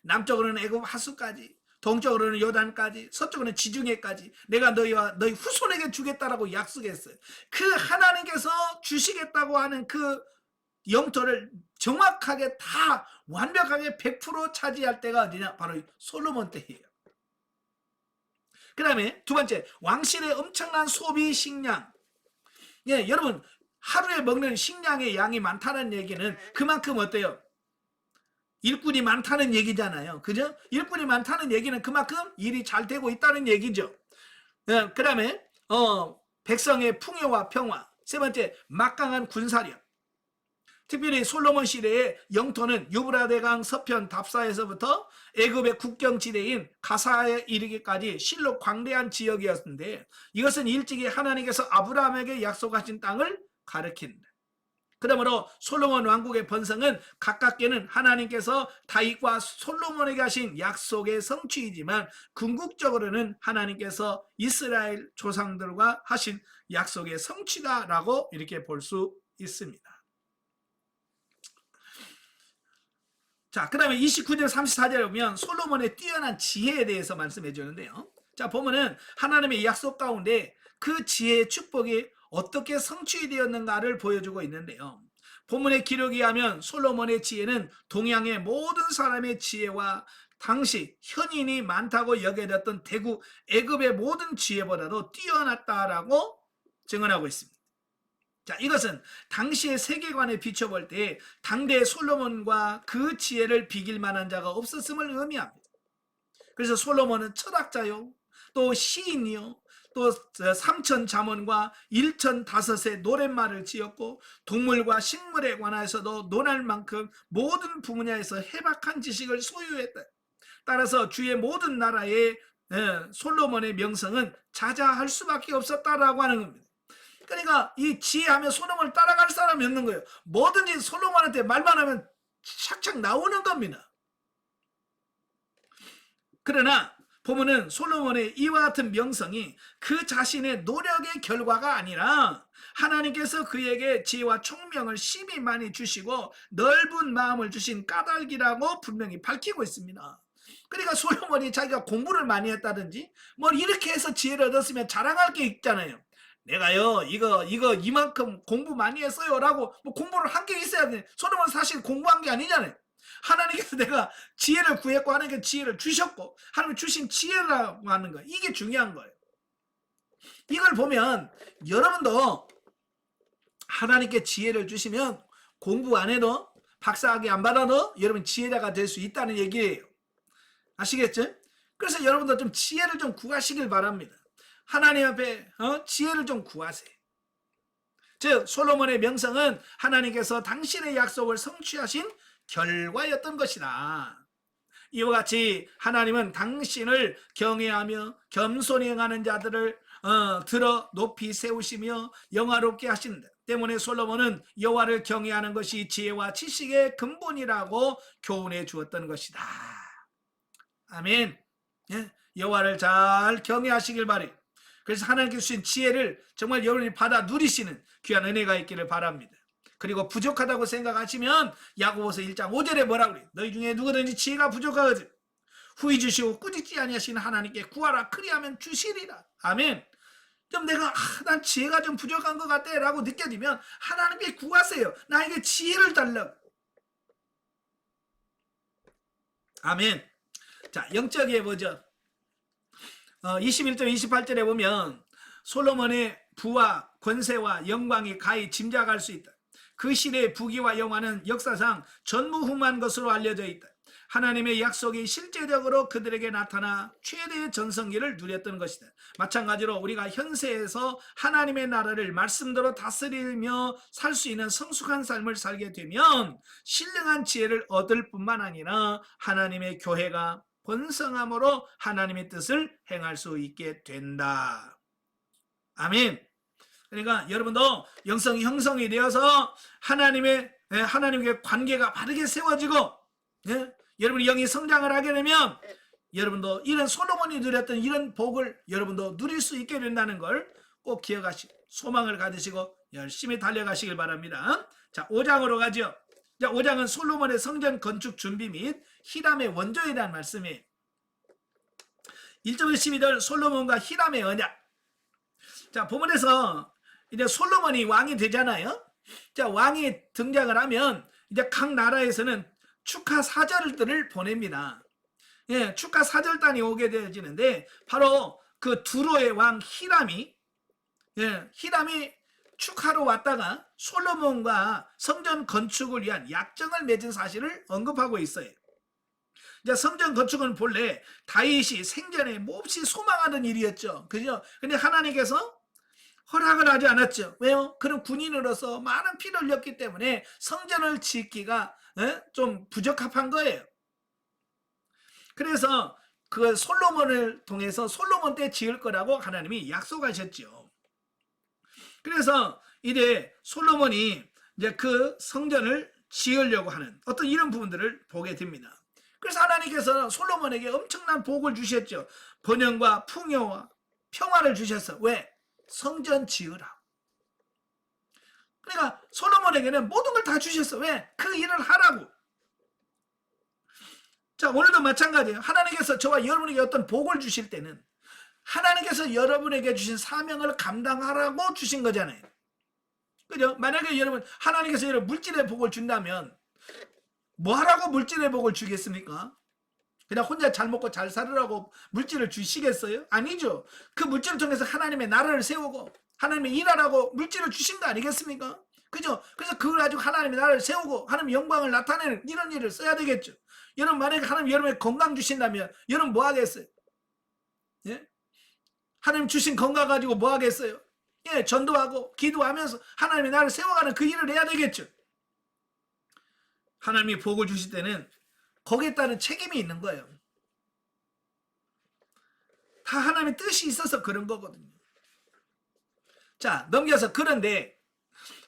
남쪽으로는 애굽 하수까지, 동쪽으로는 요단까지, 서쪽으로는 지중해까지 내가 너희와 너희 후손에게 주겠다라고 약속했어요. 그 하나님께서 주시겠다고 하는 그 영토를 정확하게 다 완벽하게 100% 차지할 때가 어디냐? 바로 솔로몬 때예요. 그 다음에 두 번째, 왕실의 엄청난 소비 식량. 예, 여러분 하루에 먹는 식량의 양이 많다는 얘기는 그만큼 어때요? 일꾼이 많다는 얘기잖아요. 그죠? 일꾼이 많다는 얘기는 그만큼 일이 잘 되고 있다는 얘기죠. 예, 그 다음에 백성의 풍요와 평화. 세 번째, 막강한 군사력. 특별히 솔로몬 시대의 영토는 유브라데강 서편 답사에서부터 애굽의 국경지대인 가사에 이르기까지 실로 광대한 지역이었는데, 이것은 일찍이 하나님께서 아브라함에게 약속하신 땅을 가리킨다. 그러므로 솔로몬 왕국의 번성은 가깝게는 하나님께서 다윗과 솔로몬에게 하신 약속의 성취이지만, 궁극적으로는 하나님께서 이스라엘 조상들과 하신 약속의 성취다라고 이렇게 볼 수 있습니다. 자, 그 다음에 29절 34절에 보면 솔로몬의 뛰어난 지혜에 대해서 말씀해 주는데요. 자, 보면은 하나님의 약속 가운데 그 지혜의 축복이 어떻게 성취되었는가를 보여주고 있는데요. 본문의 기록에 하면 솔로몬의 지혜는 동양의 모든 사람의 지혜와 당시 현인이 많다고 여겨졌던 대국 애굽의 모든 지혜보다도 뛰어났다라고 증언하고 있습니다. 자, 이것은 당시의 세계관에 비춰볼 때 당대 솔로몬과 그 지혜를 비길 만한 자가 없었음을 의미합니다. 그래서 솔로몬은 철학자요, 또 시인이요, 또 3천 잠언과 1,005의 노랫말을 지었고, 동물과 식물에 관해서도 논할 만큼 모든 분야에서 해박한 지식을 소유했다. 따라서 주의 모든 나라의 솔로몬의 명성은 자자할 수밖에 없었다라고 하는 겁니다. 그러니까 이 지혜하면 솔로몬을 따라갈 사람이 없는 거예요. 뭐든지 솔로몬한테 말만 하면 착착 나오는 겁니다. 그러나 보면은 솔로몬의 이와 같은 명성이 그 자신의 노력의 결과가 아니라 하나님께서 그에게 지혜와 총명을 심히 많이 주시고 넓은 마음을 주신 까닭이라고 분명히 밝히고 있습니다. 그러니까 솔로몬이 자기가 공부를 많이 했다든지 뭐 이렇게 해서 지혜를 얻었으면 자랑할 게 있잖아요. 내가요 이거 이만큼 공부 많이 했어요 라고 뭐 공부를 한 게 있어야 돼. 솔로몬 사실 공부한 게 아니잖아요. 하나님께서 내가 지혜를 구했고 하나님께서 지혜를 주셨고 하나님 주신 지혜라고 하는 거예요. 이게 중요한 거예요. 이걸 보면 여러분도 하나님께 지혜를 주시면 공부 안 해도 박사학위 안 받아도 여러분 지혜자가 될 수 있다는 얘기예요. 아시겠죠? 그래서 여러분도 좀 지혜를 좀 구하시길 바랍니다. 하나님 앞에 지혜를 좀 구하세요. 즉 솔로몬의 명성은 하나님께서 당신의 약속을 성취하신 결과였던 것이다. 이와 같이 하나님은 당신을 경외하며 겸손히 행하는 자들을 들어 높이 세우시며 영화롭게 하신다. 때문에 솔로몬은 여호와를 경외하는 것이 지혜와 지식의 근본이라고 교훈해 주었던 것이다. 아멘. 여호와를 잘 경외하시길 바래요. 그래서 하나님께서 주신 지혜를 정말 여러분이 받아 누리시는 귀한 은혜가 있기를 바랍니다. 그리고 부족하다고 생각하시면 야고보서 1장 5절에 뭐라고 그래요? 너희 중에 누구든지 지혜가 부족하거든 후히 주시고 꾸짖지 아니하시는 하나님께 구하라 그리하면 주시리라. 아멘. 좀 내가 난 지혜가 좀 부족한 것 같아 라고 느껴지면 하나님께 구하세요. 나에게 지혜를 달라고. 아멘. 자, 영적이에 보죠. 21절 28절에 보면 솔로몬의 부와 권세와 영광이 가히 짐작할 수 있다. 그 시대의 부귀와 영화는 역사상 전무후무한 것으로 알려져 있다. 하나님의 약속이 실제적으로 그들에게 나타나 최대의 전성기를 누렸던 것이다. 마찬가지로 우리가 현세에서 하나님의 나라를 말씀대로 다스리며 살 수 있는 성숙한 삶을 살게 되면 신령한 지혜를 얻을 뿐만 아니라 하나님의 교회가 번성함으로 하나님의 뜻을 행할 수 있게 된다. 아멘. 그러니까 여러분도 영성이 형성이 되어서 하나님의 관계가 바르게 세워지고 여러분이 영이 성장을 하게 되면 여러분도 이런 솔로몬이 누렸던 이런 복을 여러분도 누릴 수 있게 된다는 걸 꼭 기억하시고 소망을 가지시고 열심히 달려가시길 바랍니다. 자, 5장으로 가죠. 자, 5장은 솔로몬의 성전 건축 준비 및 히람의 원조에 대한 말씀이에요. 1절부터 12절 솔로몬과 히람의 언약. 자, 본문에서 이제 솔로몬이 왕이 되잖아요. 자, 왕이 등장을 하면 이제 각 나라에서는 축하 사절들을 보냅니다. 예, 축하 사절단이 오게 되어지는데 바로 그 두로의 왕 히람이 히람이 축하로 왔다가 솔로몬과 성전 건축을 위한 약정을 맺은 사실을 언급하고 있어요. 이제 성전 건축은 본래 다윗이 생전에 몹시 소망하는 일이었죠. 그죠? 근데 하나님께서 허락을 하지 않았죠. 왜요? 그런 군인으로서 많은 피를 흘렸기 때문에 성전을 짓기가 좀 부적합한 거예요. 그래서 그 솔로몬을 통해서 솔로몬 때 지을 거라고 하나님이 약속하셨죠. 그래서 이제 솔로몬이 이제 그 성전을 지으려고 하는 어떤 이런 부분들을 보게 됩니다. 그래서 하나님께서 솔로몬에게 엄청난 복을 주셨죠. 번영과 풍요와 평화를 주셨어. 왜? 성전 지으라. 그러니까 솔로몬에게는 모든 걸 다 주셨어. 왜? 그 일을 하라고. 자, 오늘도 마찬가지예요. 하나님께서 저와 여러분에게 어떤 복을 주실 때는 하나님께서 여러분에게 주신 사명을 감당하라고 주신 거잖아요. 그죠? 만약에 여러분 하나님께서 여러분 물질의 복을 준다면 뭐 하라고 물질의 복을 주겠습니까? 그냥 혼자 잘 먹고 잘 살으라고 물질을 주시겠어요? 아니죠. 그 물질을 통해서 하나님의 나라를 세우고 하나님의 일하라고 물질을 주신 거 아니겠습니까? 그죠? 그래서 그걸 가지고 하나님의 나라를 세우고 하나님의 영광을 나타내는 이런 일을 써야 되겠죠. 여러분 만약에 하나님 여러분의 건강 주신다면 여러분 뭐 하겠어요? 예? 하나님 주신 건강 가지고 뭐 하겠어요? 예, 전도하고 기도하면서 하나님의 나라를 세워가는 그 일을 해야 되겠죠. 하나님이 복을 주실 때는 거기에 따른 책임이 있는 거예요. 다 하나님의 뜻이 있어서 그런 거거든요. 자, 넘겨서 그런데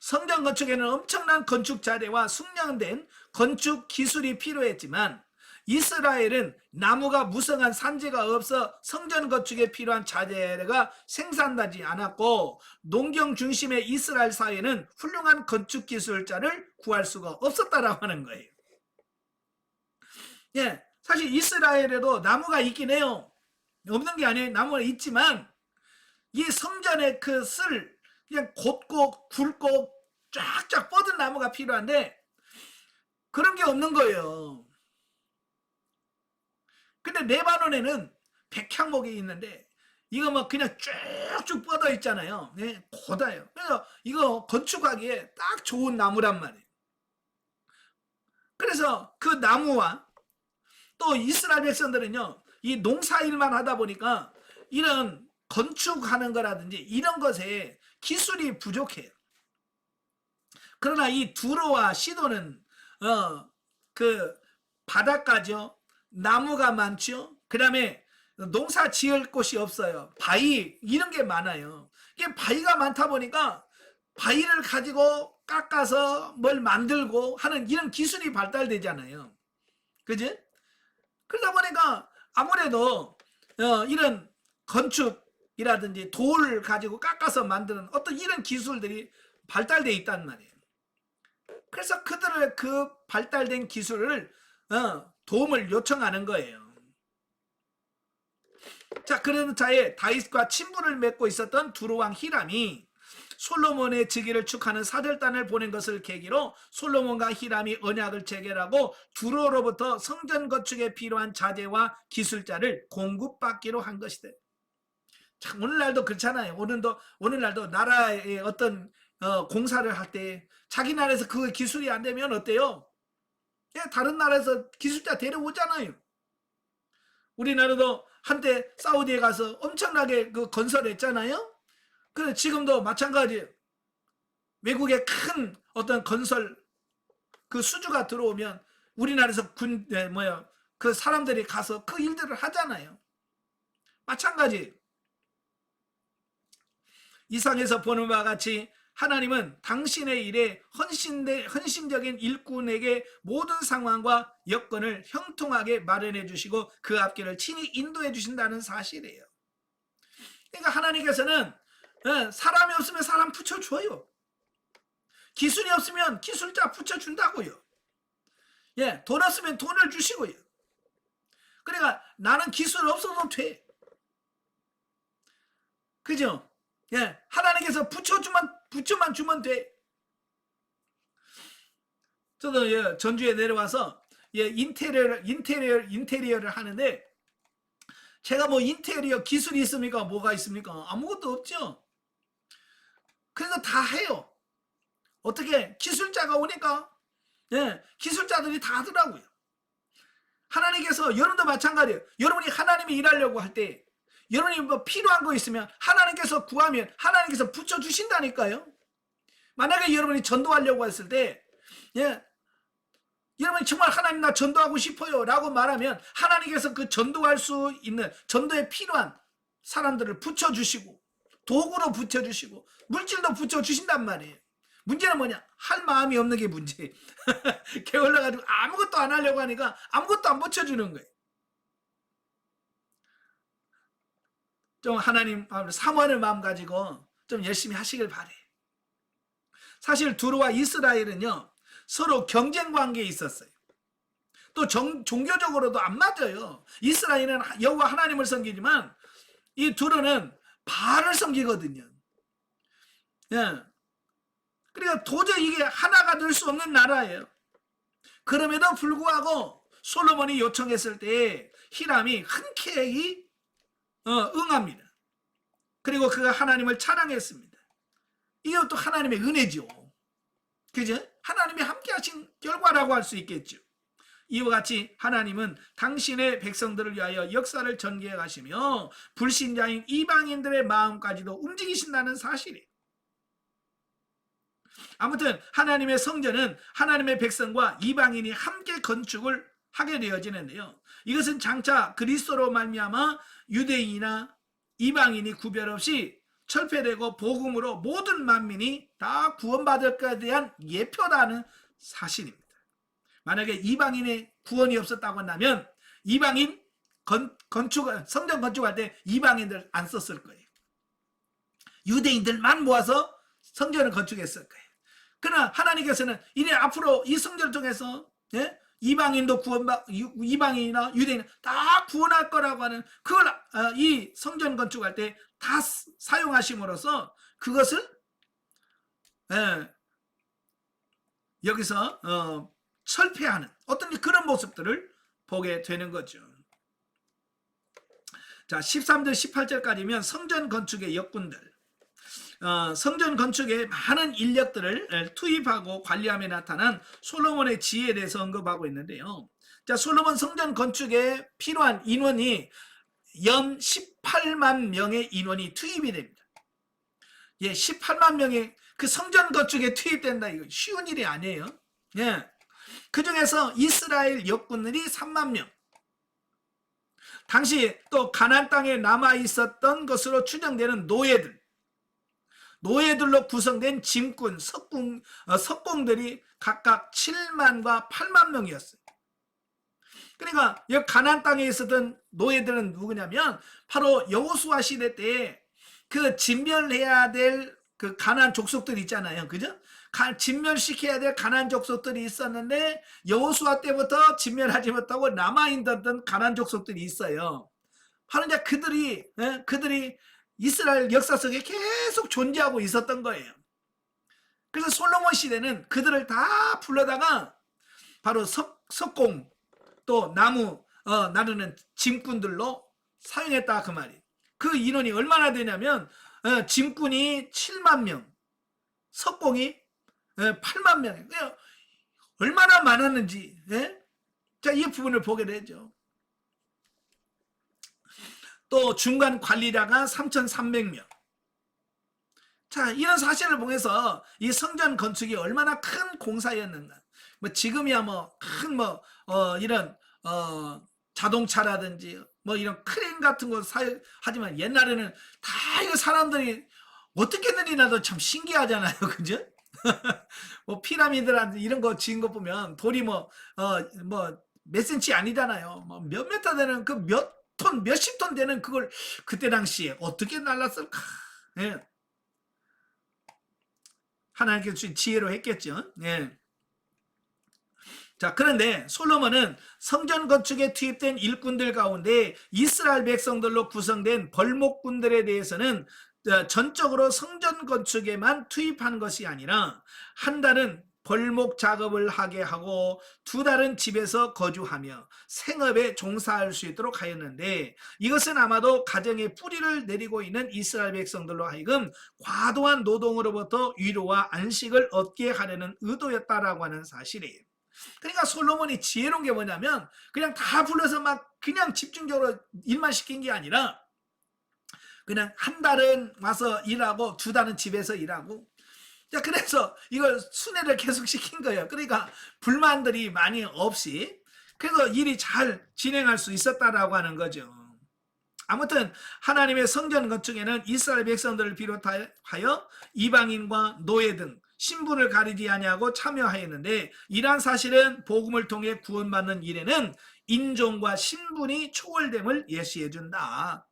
성전 건축에는 엄청난 건축 자재와 숙련된 건축 기술이 필요했지만 이스라엘은 나무가 무성한 산지가 없어 성전 건축에 필요한 자재가 생산되지 않았고 농경 중심의 이스라엘 사회는 훌륭한 건축 기술자를 구할 수가 없었다라고 하는 거예요. 예, 사실 이스라엘에도 나무가 있긴 해요. 없는 게 아니에요. 나무가 있지만 이 성전의 그 쓸 그냥 곧고 굵고 쫙쫙 뻗은 나무가 필요한데 그런 게 없는 거예요. 근데 레바논에는 백향목이 있는데 이거 막 그냥 쭉쭉 뻗어 있잖아요. 네, 고다요. 그래서 이거 건축하기에 딱 좋은 나무란 말이에요. 그래서 그 나무와 또 이스라엘 백성들은요, 이 농사일만 하다 보니까 이런 건축하는 거라든지 이런 것에 기술이 부족해요. 그러나 이 두로와 시도는 그 바닷가죠. 나무가 많죠. 그 다음에 농사 지을 곳이 없어요. 바위 이런 게 많아요. 이게 바위가 많다 보니까 바위를 가지고 깎아서 뭘 만들고 하는 이런 기술이 발달되잖아요. 그지? 그러다 보니까 아무래도 이런 건축이라든지 돌을 가지고 깎아서 만드는 어떤 이런 기술들이 발달되어 있단 말이에요. 그래서 그들의 그 발달된 기술을 도움을 요청하는 거예요. 자, 그런 차에 다윗과 친분을 맺고 있었던 두로왕 히람이 솔로몬의 즉위를 축하는 사절단을 보낸 것을 계기로 솔로몬과 히람이 언약을 체결하고 두로로부터 성전 건축에 필요한 자재와 기술자를 공급받기로 한 것이다. 참 오늘날도 그렇잖아요. 오늘날도 나라의 어떤 공사를 할 때 자기 나라에서 그 기술이 안 되면 어때요? 다른 나라에서 기술자 데려오잖아요. 우리나라도 한때 사우디에 가서 엄청나게 그 건설했잖아요. 그래 지금도 마찬가지예요. 외국의 큰 어떤 건설 그 수주가 들어오면 우리나라에서 그 사람들이 가서 그 일들을 하잖아요. 마찬가지. 이상에서 보는 바와 같이 하나님은 당신의 일에 헌신적인 일꾼에게 모든 상황과 여건을 형통하게 마련해 주시고 그 앞길을 친히 인도해 주신다는 사실이에요. 그러니까 하나님께서는 사람이 없으면 사람 붙여줘요. 기술이 없으면 기술자 붙여준다고요. 예, 돈 없으면 돈을 주시고요. 그러니까 나는 기술 없어도 돼. 그죠? 예, 하나님께서 붙여만 주면 돼. 저도 예, 전주에 내려와서 예, 인테리어를 하는데 제가 뭐 인테리어 기술이 있습니까? 뭐가 있습니까? 아무것도 없죠. 그래서 다 해요. 어떻게 기술자가 오니까 예, 기술자들이 다 하더라고요. 하나님께서 여러분도 마찬가지예요. 여러분이 하나님이 일하려고 할 때 여러분이 뭐 필요한 거 있으면 하나님께서 구하면 하나님께서 붙여주신다니까요. 만약에 여러분이 전도하려고 했을 때 예, 여러분이 정말 하나님 나 전도하고 싶어요 라고 말하면 하나님께서 그 전도할 수 있는 전도에 필요한 사람들을 붙여주시고 도구로 붙여주시고 물질도 붙여주신단 말이에요. 문제는 뭐냐? 할 마음이 없는 게 문제. 게을러가지고 아무것도 안 하려고 하니까 아무것도 안 붙여주는 거예요. 좀 하나님 사모하는 마음 가지고 좀 열심히 하시길 바래요. 사실 두루와 이스라엘은요 서로 경쟁 관계에 있었어요. 또 종교적으로도 안 맞아요. 이스라엘은 여호와 하나님을 섬기지만 이 두루는 바알을 섬기거든요. 예. 그러니까 도저히 이게 하나가 될 수 없는 나라예요. 그럼에도 불구하고 솔로몬이 요청했을 때 히람이 흔쾌히 응합니다. 그리고 그가 하나님을 찬양했습니다. 이것도 하나님의 은혜죠. 그죠? 하나님이 함께 하신 결과라고 할 수 있겠죠. 이와 같이 하나님은 당신의 백성들을 위하여 역사를 전개해 가시며 불신자인 이방인들의 마음까지도 움직이신다는 사실이에요. 아무튼 하나님의 성전은 하나님의 백성과 이방인이 함께 건축을 하게 되어지는데요. 이것은 장차 그리스도로 말미암아 유대인이나 이방인이 구별 없이 철폐되고 복음으로 모든 만민이 다 구원받을 것에 대한 예표라는 사실입니다. 만약에 이방인의 구원이 없었다고 한다면 이방인 성전 건축할 때 이방인들 안 썼을 거예요. 유대인들만 모아서 성전을 건축했을 거예요. 그러나 하나님께서는 이제 앞으로 이 성전을 통해서 예? 이방인도 이방인이나 유대인 다 구원할 거라고 하는 그걸 이 성전 건축할 때 다 사용하심으로써 그것을 예, 여기서 철폐하는 어떤 그런 모습들을 보게 되는 거죠. 자, 13절 18절까지면 성전 건축의 역군들, 성전 건축에 많은 인력들을 투입하고 관리함에 나타난 솔로몬의 지혜에 대해서 언급하고 있는데요. 자, 솔로몬 성전 건축에 필요한 인원이 연 18만 명의 인원이 투입이 됩니다. 예, 18만 명의 그 성전 건축에 투입된다. 이거 쉬운 일이 아니에요. 예. 그 중에서 이스라엘 역군들이 3만 명. 당시 또 가나안 땅에 남아 있었던 것으로 추정되는 노예들로 구성된 짐꾼, 석공들이 각각 7만과 8만 명이었어요. 그러니까 이 가나안 땅에 있었던 노예들은 누구냐면 바로 여호수아 시대 때 그 진멸해야 될 그 가나안 족속들 있잖아요. 그죠? 진멸시켜야 될 가나안 족속들이 있었는데 여호수아 때부터 진멸하지 못하고 남아있던 가나안 족속들이 있어요. 바로 이제 그들이 이스라엘 역사 속에 계속 존재하고 있었던 거예요. 그래서 솔로몬 시대는 그들을 다 불러다가 바로 석공 또 나무 나르는 짐꾼들로 사용했다 그 말이에요. 그 인원이 얼마나 되냐면 짐꾼이 7만 명, 석공이 8만 명. 얼마나 많았는지. 예? 자, 이 부분을 보게 되죠. 또 중간 관리자가 3,300명. 자, 이런 사실을 보면서 이 성전 건축이 얼마나 큰 공사였는가. 뭐 지금이야 큰 이런 자동차라든지 이런 크레인 같은 거 사용하지만 옛날에는 다 이거 사람들이 어떻게든 나도 참 신기하잖아요. 그죠? 뭐 피라미드라든지 이런 거 지은 거 보면 돌이 몇 센치 아니잖아요. 몇 미터 되는 그 몇십 톤 되는 그걸 그때 당시에 어떻게 날랐을까? 예. 하나님께서 주신 지혜로 했겠죠. 예. 자, 그런데 솔로몬은 성전 건축에 투입된 일꾼들 가운데 이스라엘 백성들로 구성된 벌목꾼들에 대해서는 전적으로 성전 건축에만 투입한 것이 아니라 한 달은 벌목 작업을 하게 하고 2달은 집에서 거주하며 생업에 종사할 수 있도록 하였는데, 이것은 아마도 가정의 뿌리를 내리고 있는 이스라엘 백성들로 하여금 과도한 노동으로부터 위로와 안식을 얻게 하려는 의도였다라고 하는 사실이에요. 그러니까 솔로몬이 지혜로운 게 뭐냐면, 그냥 다 불러서 막 그냥 집중적으로 일만 시킨 게 아니라, 그냥 1달은 와서 일하고 2달은 집에서 일하고, 자, 그래서 이걸 순회를 계속 시킨 거예요. 그러니까 불만들이 많이 없이, 그래서 일이 잘 진행할 수 있었다라고 하는 거죠. 아무튼 하나님의 성전 건축에는 이스라엘 백성들을 비롯하여 이방인과 노예 등 신분을 가리지 아니하고 참여하였는데, 이러한 사실은 복음을 통해 구원받는 일에는 인종과 신분이 초월됨을 예시해 준다.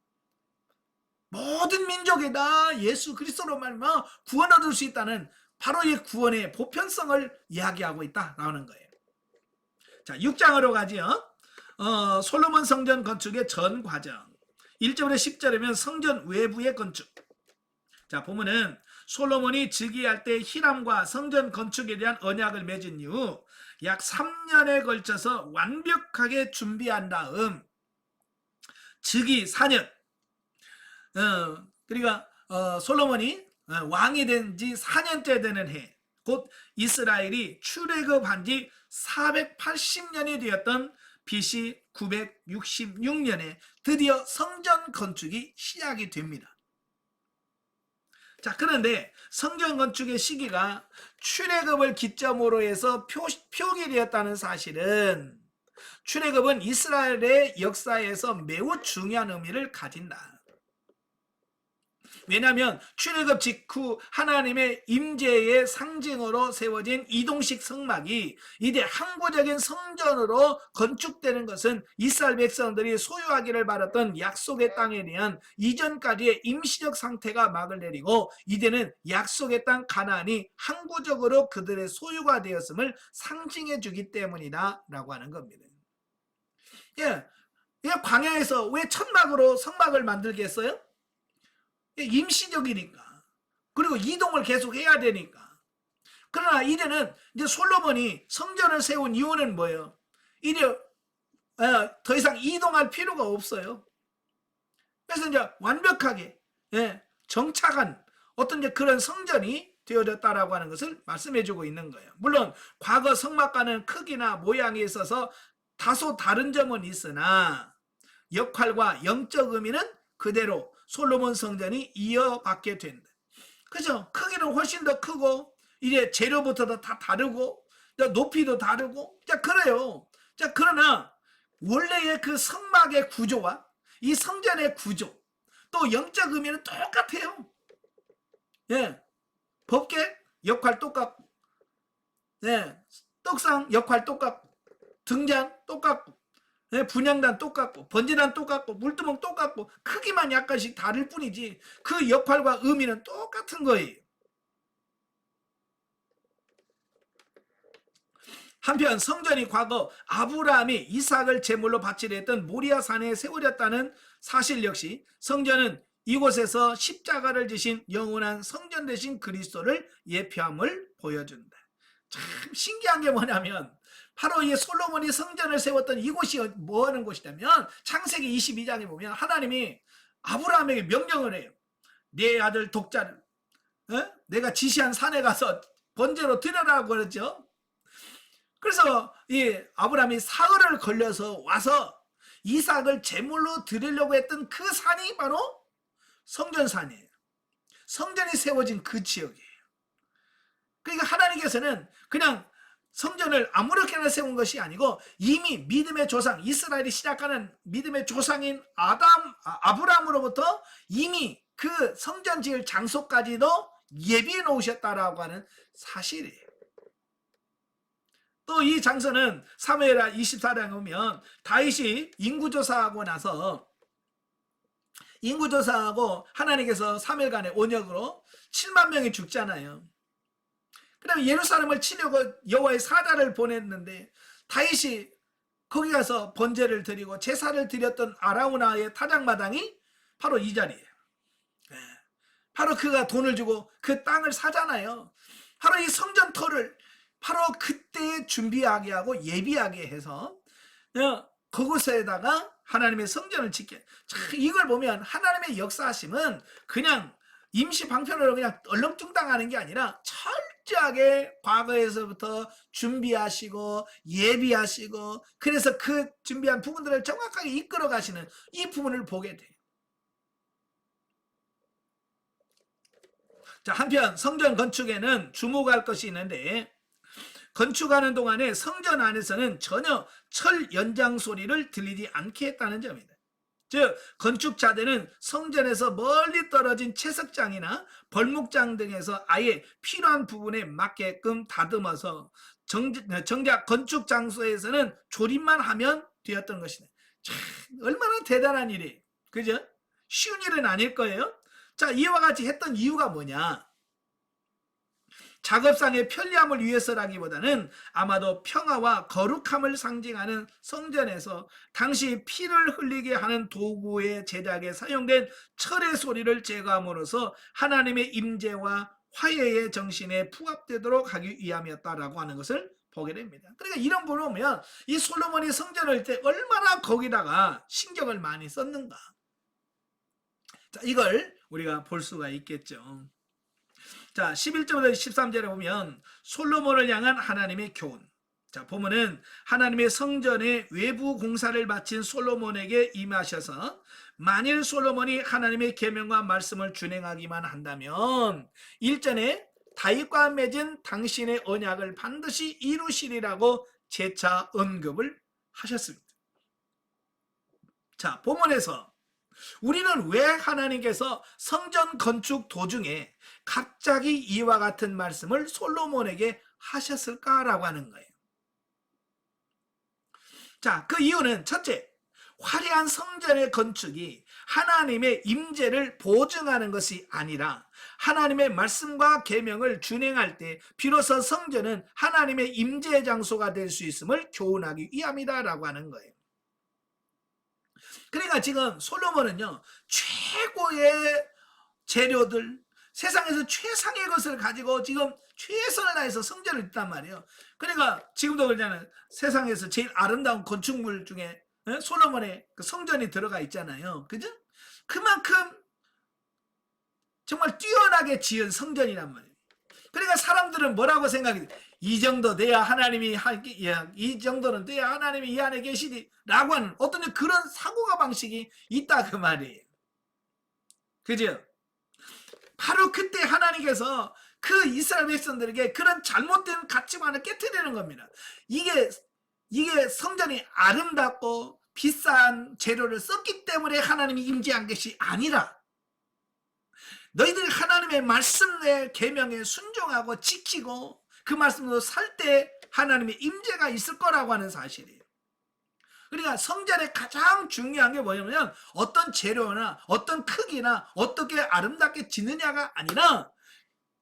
모든 민족에다 예수 그리스도로 말미암아 구원 얻을 수 있다는 바로 이 구원의 보편성을 이야기하고 있다라는 거예요. 자, 6장으로 가지요. 솔로몬 성전 건축의 전 과정. 1절에 10절이면 성전 외부의 건축. 자, 보면은 솔로몬이 즉위할 때 히람과 성전 건축에 대한 언약을 맺은 이후 약 3년에 걸쳐서 완벽하게 준비한 다음 즉위 4년, 그러니까 솔로몬이 왕이 된 지 4년째 되는 해, 곧 이스라엘이 출애굽한 지 480년이 되었던 BC 966년에 드디어 성전 건축이 시작이 됩니다. 자, 그런데 성전 건축의 시기가 출애굽을 기점으로 해서 표기되었다는 사실은, 출애굽은 이스라엘의 역사에서 매우 중요한 의미를 가진다. 왜냐하면 출애굽 직후 하나님의 임재의 상징으로 세워진 이동식 성막이 이제 항구적인 성전으로 건축되는 것은 이스라엘 백성들이 소유하기를 바랐던 약속의 땅에 대한 이전까지의 임시적 상태가 막을 내리고, 이제는 약속의 땅 가나안이 항구적으로 그들의 소유가 되었음을 상징해 주기 때문이다 라고 하는 겁니다. 예, 광야에서 왜 천막으로 성막을 만들겠어요? 임시적이니까. 그리고 이동을 계속 해야 되니까. 그러나 이제는 이제 솔로몬이 성전을 세운 이유는 뭐예요? 이제 더 이상 이동할 필요가 없어요. 그래서 이제 완벽하게 정착한 어떤 이제 그런 성전이 되어졌다라고 하는 것을 말씀해주고 있는 거예요. 물론 과거 성막과는 크기나 모양에 있어서 다소 다른 점은 있으나 역할과 영적 의미는 그대로 솔로몬 성전이 이어받게 된다. 그죠? 크기는 훨씬 더 크고, 이제 재료부터도 다 다르고, 높이도 다르고, 자, 그래요. 자, 그러나 원래의 그 성막의 구조와 이 성전의 구조, 또 영적 의미는 똑같아요. 예, 법계 역할 똑같고, 떡상 역할 똑같고, 등잔 똑같고, 분향단 똑같고, 번제단 똑같고, 물두멍 똑같고, 크기만 약간씩 다를 뿐이지 그 역할과 의미는 똑같은 거예요. 한편 성전이 과거 아브라함이 이삭을 제물로 바치려 했던 모리아 산에 세워졌다는 사실 역시 성전은 이곳에서 십자가를 지신 영원한 성전 되신 그리스도를 예표함을 보여준다. 참 신기한 게 뭐냐면, 바로 이 솔로몬이 성전을 세웠던 이곳이 뭐 하는 곳이냐면, 창세기 22장에 보면 하나님이 아브라함에게 명령을 해요. 네 아들 독자를 내가 지시한 산에 가서 번제로 드려라고 그러죠. 그래서 이 아브라함이 사흘을 걸려서 와서 이삭을 제물로 드리려고 했던 그 산이 바로 성전산이에요. 성전이 세워진 그 지역이에요. 그러니까 하나님께서는 그냥 성전을 아무렇게나 세운 것이 아니고, 이미 믿음의 조상, 이스라엘이 시작하는 믿음의 조상인 아브라함으로부터 이미 그 성전 지을 장소까지도 예비해 놓으셨다라고 하는 사실이에요. 또 이 장소는 사무엘하 24장에 보면 다윗이 인구조사하고 나서, 인구조사하고 하나님께서 3일간의 온역으로 7만 명이 죽잖아요. 그 다음에 예루살렘을 치려고 여호와의 사자를 보냈는데, 다윗이 거기 가서 번제를 드리고 제사를 드렸던 아라우나의 타작마당이 바로 이 자리예요. 바로 그가 돈을 주고 그 땅을 사잖아요. 바로 이 성전터를 바로 그때 준비하게 하고 예비하게 해서 그곳에다가 하나님의 성전을 짓게. 이걸 보면 하나님의 역사하심은 그냥 임시 방편으로 그냥 얼렁뚱땅하는 게 아니라 철저하게 과거에서부터 준비하시고 예비하시고, 그래서 그 준비한 부분들을 정확하게 이끌어 가시는 이 부분을 보게 돼요. 자, 한편 성전 건축에는 주목할 것이 있는데, 건축하는 동안에 성전 안에서는 전혀 철 연장 소리를 들리지 않게 했다는 점입니다. 즉 건축자들은 성전에서 멀리 떨어진 채석장이나 벌목장 등에서 아예 필요한 부분에 맞게끔 다듬어서 정작 건축 장소에서는 조립만 하면 되었던 것이네. 참 얼마나 대단한 일이에요. 그죠? 쉬운 일은 아닐 거예요. 자, 이와 같이 했던 이유가 뭐냐? 작업상의 편리함을 위해서라기보다는 아마도 평화와 거룩함을 상징하는 성전에서 당시 피를 흘리게 하는 도구의 제작에 사용된 철의 소리를 제거함으로써 하나님의 임재와 화해의 정신에 부합되도록 하기 위함이었다라고 하는 것을 보게 됩니다. 그러니까 이런 부분을 보면 이 솔로몬이 성전을 할 때 얼마나 거기다가 신경을 많이 썼는가. 자, 이걸 우리가 볼 수가 있겠죠. 자, 11절부터 13절에 보면 솔로몬을 향한 하나님의 교훈. 자, 보면은 하나님의 성전의 외부 공사를 마친 솔로몬에게 임하셔서 만일 솔로몬이 하나님의 계명과 말씀을 준행하기만 한다면 일전에 다윗과 맺은 당신의 언약을 반드시 이루시리라고 재차 언급을 하셨습니다. 자, 본문에서 우리는 왜 하나님께서 성전 건축 도중에 갑자기 이와 같은 말씀을 솔로몬에게 하셨을까라고 하는 거예요. 자, 그 이유는 첫째, 화려한 성전의 건축이 하나님의 임재를 보증하는 것이 아니라 하나님의 말씀과 계명을 준행할 때 비로소 성전은 하나님의 임재 장소가 될 수 있음을 교훈하기 위함이다라고 하는 거예요. 그러니까 지금 솔로몬은요, 최고의 재료들, 세상에서 최상의 것을 가지고 지금 최선을 다해서 성전을 짓단 말이에요. 그러니까 지금도 그러잖아요. 세상에서 제일 아름다운 건축물 중에 솔로몬의 그 성전이 들어가 있잖아요. 그죠? 그만큼 정말 뛰어나게 지은 성전이란 말이에요. 그러니까 사람들은 뭐라고 생각해? 이 정도 돼야 하나님이 이 정도는 돼야 하나님이 이 안에 계시리라고 하는 어떤 그런 사고가 방식이 있다 그 말이에요. 그죠? 바로 그때 하나님께서 그 이스라엘 백성들에게 그런 잘못된 가치관을 깨트리는 겁니다. 이게 성전이 아름답고 비싼 재료를 썼기 때문에 하나님이 임재한 것이 아니라 너희들이 하나님의 말씀의 계명에 순종하고 지키고 그 말씀으로 살 때 하나님의 임재가 있을 거라고 하는 사실이에요. 그러니까 성전의 가장 중요한 게 뭐냐면 어떤 재료나 어떤 크기나 어떻게 아름답게 짓느냐가 아니라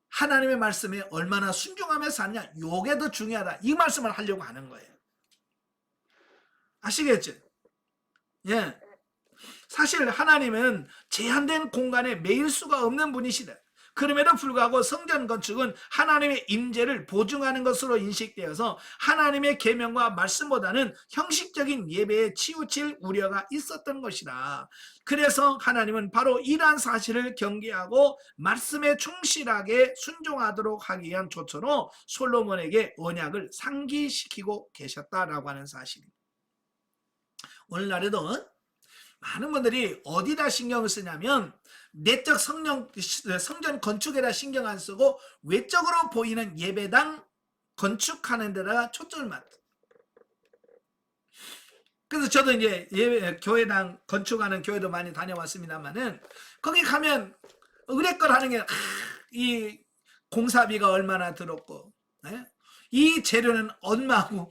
하나님의 말씀에 얼마나 순종하며 사느냐, 요게 더 중요하다. 이 말씀을 하려고 하는 거예요. 아시겠죠? 예. 사실 하나님은 제한된 공간에 매일 수가 없는 분이시다. 그럼에도 불구하고 성전 건축은 하나님의 임재를 보증하는 것으로 인식되어서 하나님의 계명과 말씀보다는 형식적인 예배에 치우칠 우려가 있었던 것이다. 그래서 하나님은 바로 이러한 사실을 경계하고 말씀에 충실하게 순종하도록 하기 위한 조처로 솔로몬에게 언약을 상기시키고 계셨다라고 하는 사실입니다. 오늘날에도 많은 분들이 어디다 신경을 쓰냐면 내적 성전 건축에다 신경 안 쓰고 외적으로 보이는 예배당 건축하는 데다가 초점을 맞다. 그래서 저도 이제 교회당 건축하는 교회도 많이 다녀왔습니다만은 거기 가면 의뢰걸 하는 게 이 공사비가 얼마나 들었고 이 재료는 얼마고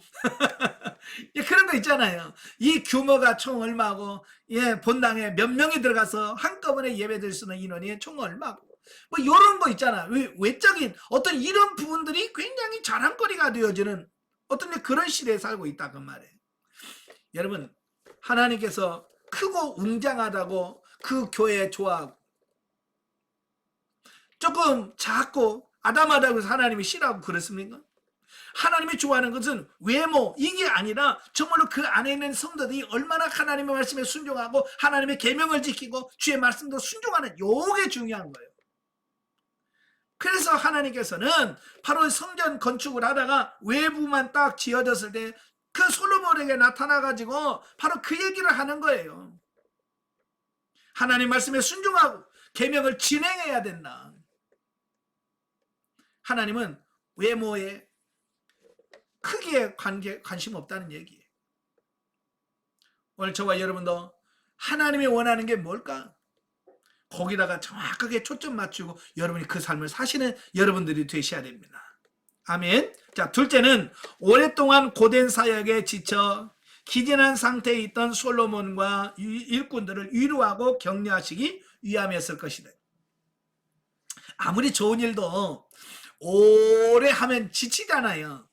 그런 거 있잖아요. 이 규모가 총 얼마고 본당에 몇 명이 들어가서 한꺼번에 예배드릴 수 있는 인원이 총 얼마고 뭐 이런 거 있잖아요. 외적인 어떤 이런 부분들이 굉장히 자랑거리가 되어지는 어떤 그런 시대에 살고 있다 그 말이에요. 여러분, 하나님께서 크고 웅장하다고 그 교회 좋아하고 조금 작고 아담하다고 해서 하나님이 싫어하고 그렇습니까? 하나님이 좋아하는 것은 외모 이게 아니라 정말로 그 안에 있는 성도들이 얼마나 하나님의 말씀에 순종하고 하나님의 계명을 지키고 주의 말씀도 순종하는 요게 중요한 거예요. 그래서 하나님께서는 바로 성전 건축을 하다가 외부만 딱 지어졌을 때 그 솔로몬에게 나타나가지고 바로 그 얘기를 하는 거예요. 하나님 말씀에 순종하고 계명을 진행해야 된다. 하나님은 외모에 크기에 관심 없다는 얘기예요. 오늘 저와 여러분도 하나님이 원하는 게 뭘까? 거기다가 정확하게 초점 맞추고 여러분이 그 삶을 사시는 여러분들이 되셔야 됩니다. 아멘. 자, 둘째는 오랫동안 고된 사역에 지쳐 기진한 상태에 있던 솔로몬과 일꾼들을 위로하고 격려하시기 위함이었을 것이다. 아무리 좋은 일도 오래 하면 지치잖아요.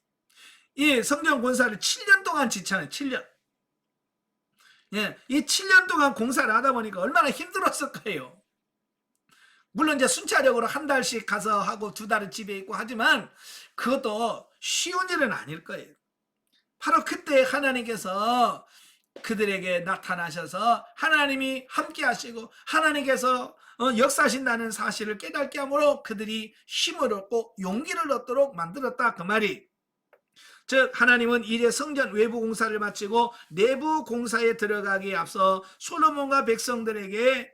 이 성전 공사를 7년 동안 지쳤잖아요. 7년. 예, 이 7년 동안 공사를 하다 보니까 얼마나 힘들었을 거예요. 물론 이제 순차적으로 한 달씩 가서 하고 2달은 집에 있고 하지만 그것도 쉬운 일은 아닐 거예요. 바로 그때 하나님께서 그들에게 나타나셔서 하나님이 함께 하시고 하나님께서 역사하신다는 사실을 깨닫게 함으로 그들이 힘을 얻고 용기를 얻도록 만들었다 그 말이. 즉 하나님은 이제 성전 외부 공사를 마치고 내부 공사에 들어가기에 앞서 솔로몬과 백성들에게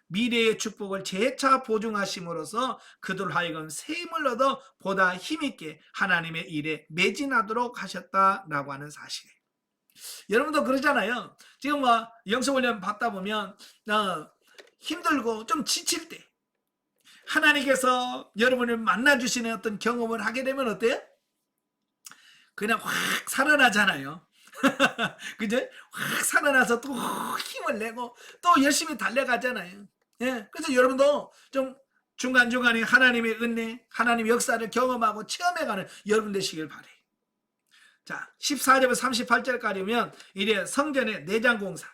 미래의 축복을 재차 보증하심으로써 그들 하여금 새 힘을 얻어 보다 힘있게 하나님의 일에 매진하도록 하셨다라고 하는 사실이에요. 여러분도 그러잖아요. 지금 영성훈련 받다 보면 힘들고 좀 지칠 때 하나님께서 여러분을 만나주시는 어떤 경험을 하게 되면 어때요? 그냥 확 살아나잖아요. 그죠? 확 살아나서 또 힘을 내고 또 열심히 달려가잖아요. 예, 그래서 여러분도 좀 중간중간에 하나님의 은혜, 하나님의 역사를 경험하고 체험해가는 여러분 되시길 바래요. 자, 14절부터 38절까지면 이제 성전의 내장 공사.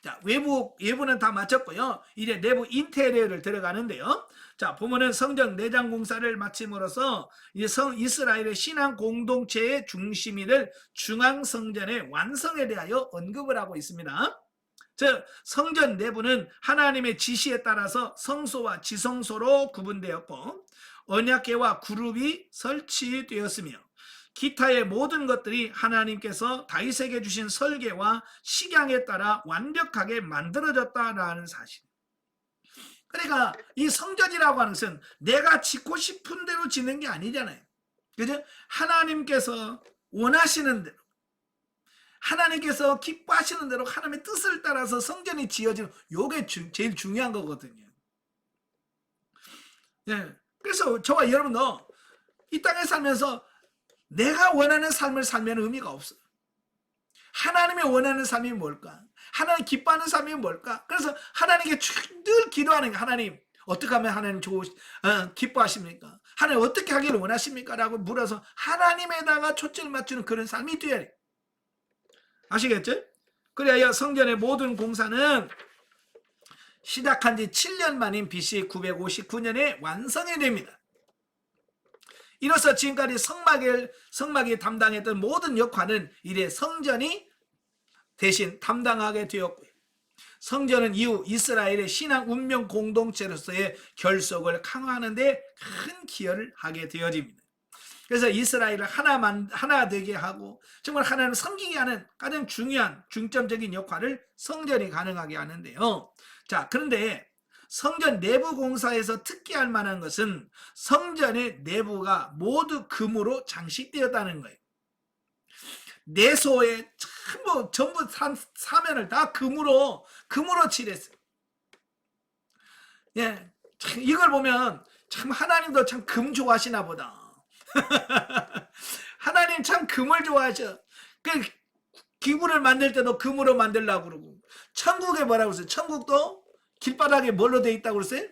자, 외부는 다 마쳤고요. 이제 내부 인테리어를 들어가는데요. 자, 보면은 성전 내장 공사를 마침으로써 이제 이스라엘의 신앙 공동체의 중심이 될 중앙 성전의 완성에 대하여 언급을 하고 있습니다. 즉 성전 내부는 하나님의 지시에 따라서 성소와 지성소로 구분되었고 언약궤와 그룹이 설치되었으며 기타의 모든 것들이 하나님께서 다윗에게 주신 설계와 식양에 따라 완벽하게 만들어졌다라는 사실. 그러니까 이 성전이라고 하는 것은 내가 짓고 싶은 대로 짓는 게 아니잖아요. 그죠? 하나님께서 원하시는 대로 하나님께서 기뻐하시는 대로 하나님의 뜻을 따라서 성전이 지어지는 요게 제일 중요한 거거든요. 예. 그래서 저와 여러분도 이 땅에 살면서 내가 원하는 삶을 살면 의미가 없어요. 하나님이 원하는 삶이 뭘까? 하나님 기뻐하는 삶이 뭘까? 그래서 하나님께 늘 기도하는 게 하나님 어떻게 하면 하나님 기뻐하십니까? 하나님 어떻게 하기를 원하십니까? 라고 물어서 하나님에다가 초점을 맞추는 그런 삶이 되어야 돼요. 아시겠죠? 그래야 성전의 모든 공사는 시작한 지 7년 만인 BC 959년에 완성이 됩니다. 이로써 지금까지 성막이 담당했던 모든 역할은 이래 성전이 대신 담당하게 되었고요. 성전은 이후 이스라엘의 신앙 운명 공동체로서의 결속을 강화하는 데 큰 기여를 하게 되어집니다. 그래서 이스라엘을 하나 되게 하고 정말 하나님을 섬기게 하는 가장 중요한 중점적인 역할을 성전이 가능하게 하는데요. 자, 그런데 성전 내부 공사에서 특기할 만한 것은 성전의 내부가 모두 금으로 장식되었다는 거예요. 내소에 전부 사면을 다 금으로 칠했어요. 예, 참 이걸 보면 참 하나님도 참 금 좋아하시나 보다. 하나님 참 금을 좋아하셔. 그 기구를 만들 때도 금으로 만들려고 그러고 천국에 뭐라고 그랬어요? 천국도 길바닥에 뭘로 돼 있다고 그랬어요?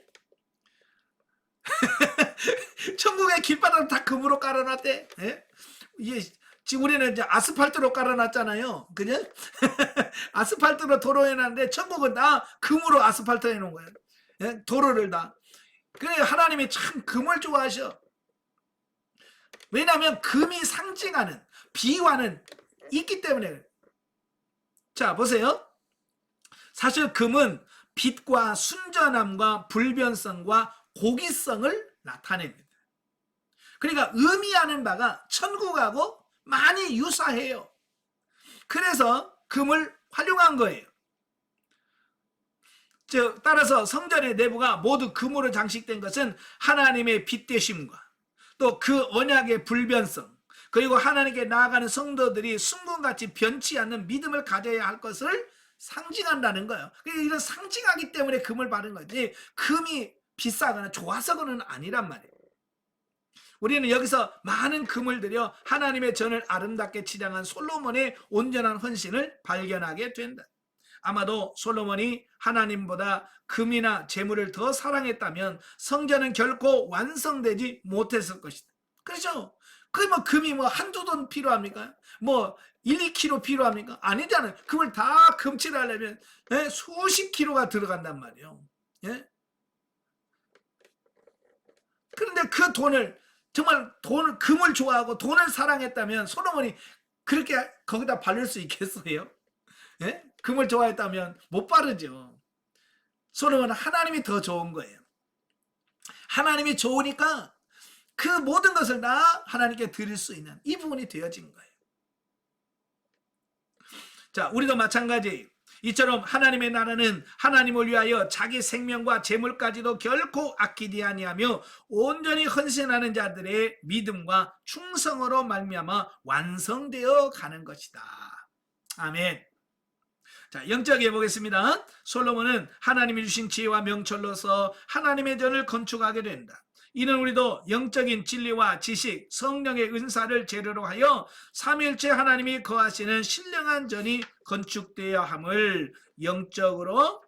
천국의 길바닥은 다 금으로 깔아놨대. 예? 지금 우리는 이제 아스팔트로 깔아놨잖아요. 그죠? 아스팔트로 도로 해놨는데 천국은 다 금으로 아스팔트 해놓은 거예요. 예? 도로를 다. 그래 하나님이 참 금을 좋아하셔. 왜냐하면 금이 상징하는 비화는 있기 때문에. 자, 보세요. 사실 금은 빛과 순전함과 불변성과 고귀성을 나타냅니다. 그러니까 의미하는 바가 천국하고 많이 유사해요. 그래서 금을 활용한 거예요. 즉 따라서 성전의 내부가 모두 금으로 장식된 것은 하나님의 빛 되심과 또 그 언약의 불변성, 그리고 하나님께 나아가는 성도들이 순금같이 변치 않는 믿음을 가져야 할 것을 상징한다는 거예요. 그러니까 이런 상징하기 때문에 금을 바른 거지, 금이 비싸거나 좋아서는 아니란 말이에요. 우리는 여기서 많은 금을 들여 하나님의 전을 아름답게 치장한 솔로몬의 온전한 헌신을 발견하게 된다. 아마도 솔로몬이 하나님보다 금이나 재물을 더 사랑했다면 성전은 결코 완성되지 못했을 것이다. 그렇죠? 뭐 금이 뭐 한두 돈 필요합니까? 뭐 1, 2kg 필요합니까? 아니잖아요. 금을 다 금칠하려면 수십 킬로가 들어간단 말이에요. 예? 그런데 그 돈을 정말 금을 좋아하고 돈을 사랑했다면 솔로몬이 그렇게 거기다 바를 수 있겠어요? 예? 금을 좋아했다면 못 바르죠. 솔로몬은 하나님이 더 좋은 거예요. 하나님이 좋으니까 그 모든 것을 다 하나님께 드릴 수 있는 이 부분이 되어진 거예요. 자, 우리도 마찬가지. 이처럼 하나님의 나라는 하나님을 위하여 자기 생명과 재물까지도 결코 아끼지 아니하며 온전히 헌신하는 자들의 믿음과 충성으로 말미암아 완성되어 가는 것이다. 아멘. 자, 영적에 보겠습니다. 솔로몬은 하나님이 주신 지혜와 명철로서 하나님의 전을 건축하게 된다. 이는 우리도 영적인 진리와 지식, 성령의 은사를 재료로 하여 삼위일체 하나님이 거하시는 신령한 전이 건축되어야 함을 영적으로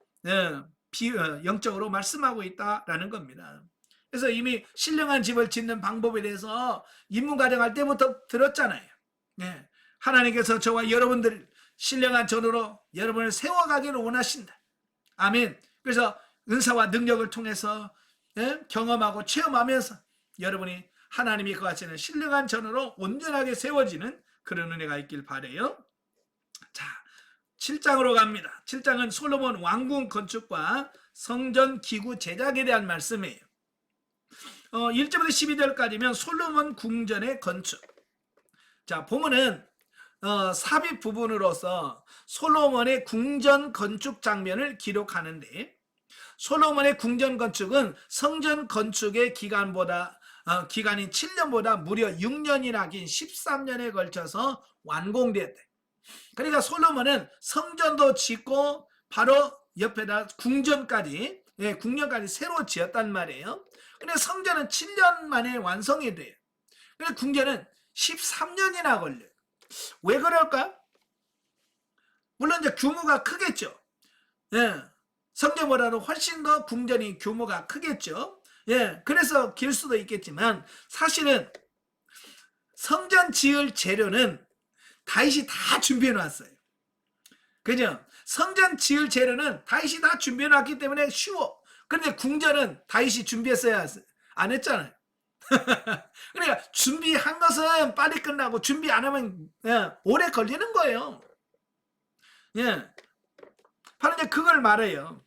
말씀하고 있다라는 겁니다. 그래서 이미 신령한 집을 짓는 방법에 대해서 입문과정할 때부터 들었잖아요. 네. 하나님께서 저와 여러분들 신령한 전으로 여러분을 세워가기를 원하신다. 아멘. 그래서 은사와 능력을 통해서 경험하고 체험하면서 여러분이 하나님이 거하시는 신령한 전으로 온전하게 세워지는 그런 은혜가 있길 바라요. 자, 7장으로 갑니다. 7장은 솔로몬 왕궁 건축과 성전 기구 제작에 대한 말씀이에요. 1절부터 12절까지면 솔로몬 궁전의 건축. 자, 보면은 삽입 부분으로서 솔로몬의 궁전 건축 장면을 기록하는데, 솔로몬의 궁전 건축은 성전 건축의 기간인 7년보다 무려 6년이나 긴 13년에 걸쳐서 완공되었대. 그러니까 솔로몬은 성전도 짓고 바로 옆에다 궁전까지 새로 지었단 말이에요. 근데 성전은 7년 만에 완성이 돼요. 근데 궁전은 13년이나 걸려요. 왜 그럴까? 물론 이제 규모가 크겠죠. 예. 성전보다도 훨씬 더 궁전이 규모가 크겠죠. 예. 그래서 길 수도 있겠지만 사실은 성전 지을 재료는 다윗이 다 준비해 놨어요. 그죠? 성전 지을 재료는 다윗이 다 준비해 놨기 때문에 쉬워. 그런데 궁전은 다윗이 준비했어야 안 했잖아요. 그러니까 준비한 것은 빨리 끝나고 준비 안 하면 오래 걸리는 거예요. 예, 바로 이제 그걸 말해요.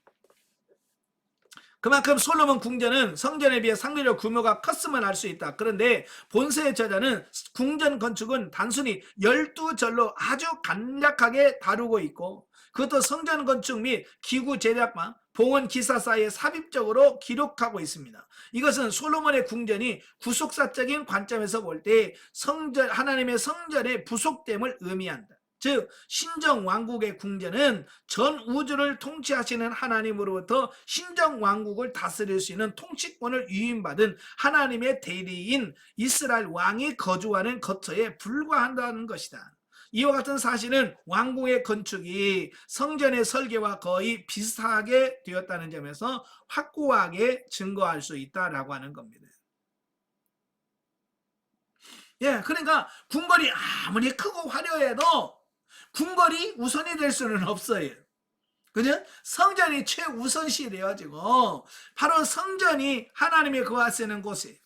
그만큼 솔로몬 궁전은 성전에 비해 상대적 규모가 컸음을 알 수 있다. 그런데 본서의 저자는 궁전 건축은 단순히 12절로 아주 간략하게 다루고 있고, 그것도 성전 건축 및 기구 제작과 봉헌 기사사에 삽입적으로 기록하고 있습니다. 이것은 솔로몬의 궁전이 구속사적인 관점에서 볼 때 하나님의 성전의 부속됨을 의미한다. 즉 신정왕국의 궁전은 전 우주를 통치하시는 하나님으로부터 신정왕국을 다스릴 수 있는 통치권을 위임받은 하나님의 대리인 이스라엘 왕이 거주하는 거처에 불과한다는 것이다. 이와 같은 사실은 왕궁의 건축이 성전의 설계와 거의 비슷하게 되었다는 점에서 확고하게 증거할 수 있다라고 하는 겁니다. 예, 그러니까 궁궐이 아무리 크고 화려해도 궁궐이 우선이 될 수는 없어요. 그죠? 성전이 최우선시 되어지고 바로 성전이 하나님의 거하시는 곳이에요.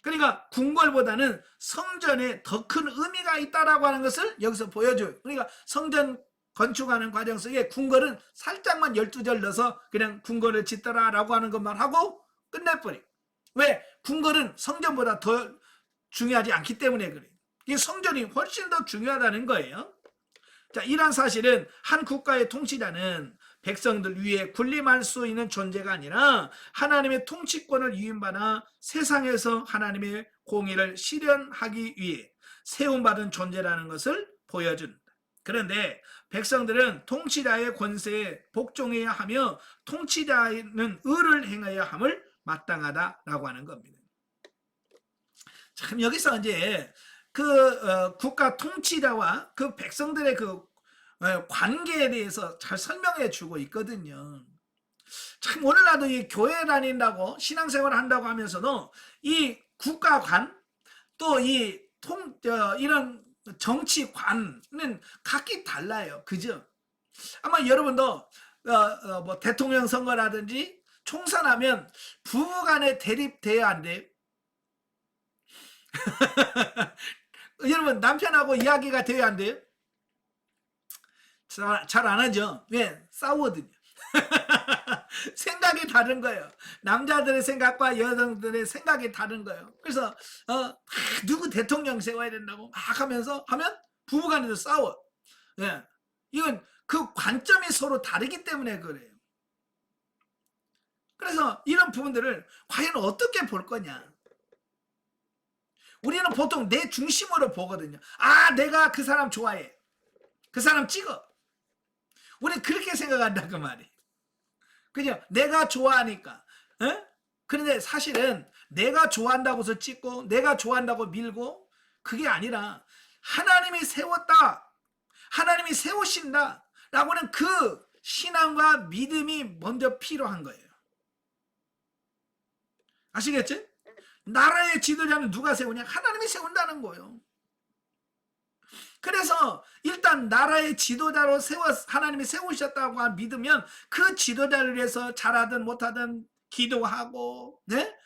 그러니까 궁궐보다는 성전에 더 큰 의미가 있다라고 하는 것을 여기서 보여줘요. 그러니까 성전 건축하는 과정 속에 궁궐은 살짝만 12절 넣어서 그냥 궁궐을 짓더라라고 하는 것만 하고 끝내버려요. 왜? 궁궐은 성전보다 더 중요하지 않기 때문에 그래요. 이 성전이 훨씬 더 중요하다는 거예요. 자, 이러한 사실은 한 국가의 통치자는 백성들 위에 군림할 수 있는 존재가 아니라 하나님의 통치권을 위임받아 세상에서 하나님의 공의를 실현하기 위해 세움받은 존재라는 것을 보여준다. 그런데 백성들은 통치자의 권세에 복종해야 하며 통치자는 의를 행해야 함을 마땅하다라고 하는 겁니다. 참 여기서 이제 국가 통치자와 그 백성들의 관계에 대해서 잘 설명해 주고 있거든요. 참 오늘날도 이 교회 다닌다고 신앙생활 한다고 하면서도 이 국가관 또 이런 정치관은 각기 달라요. 그죠? 아마 여러분도 뭐 대통령 선거라든지 총선하면 부부간에 대립돼야 안 돼요? 여러분 남편하고 이야기가 돼야 안 돼요? 잘 안 하죠. 왜? 싸우거든요. 생각이 다른 거예요. 남자들의 생각과 여성들의 생각이 다른 거예요. 그래서 누구 대통령 세워야 된다고 막 하면서 하면 부부간에도 싸워. 예. 이건 그 관점이 서로 다르기 때문에 그래요. 그래서 이런 부분들을 과연 어떻게 볼 거냐. 우리는 보통 내 중심으로 보거든요. 아, 내가 그 사람 좋아해. 그 사람 찍어. 우리는 그렇게 생각한다 그 말이. 그죠? 내가 좋아하니까. 에? 그런데 사실은 내가 좋아한다고 해서 찍고 내가 좋아한다고 밀고 그게 아니라 하나님이 세웠다. 하나님이 세우신다. 라고는 그 신앙과 믿음이 먼저 필요한 거예요. 아시겠지? 나라의 지도자는 누가 세우냐? 하나님이 세운다는 거예요. 그래서 일단 나라의 지도자로 하나님이 세우셨다고 믿으면 그 지도자를 위해서 잘하든 못하든 기도하고, 네?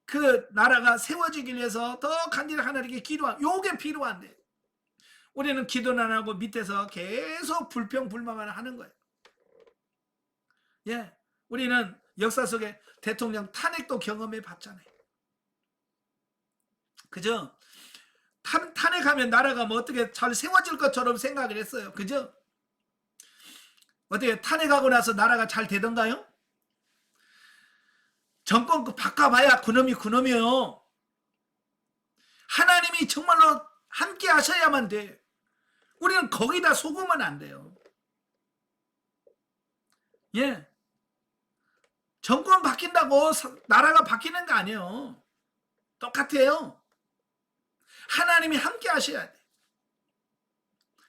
그 나라가 세워지기 위해서 더 간절히 하나님께 기도하는, 요게 필요한데 우리는 기도는 안 하고 밑에서 계속 불평불만만 하는 거예요. 예, 우리는 역사 속에 대통령 탄핵도 경험해 봤잖아요. 그죠? 탄핵하면 나라가 뭐 어떻게 잘 세워질 것처럼 생각을 했어요. 그죠? 어떻게 탄핵하고 나서 나라가 잘 되던가요? 정권 바꿔봐야 그놈이 그놈이에요. 하나님이 정말로 함께 하셔야만 돼. 우리는 거기다 속으면 안 돼요. 예. 정권 바뀐다고 나라가 바뀌는 거 아니에요. 똑같아요. 하나님이 함께 하셔야 돼.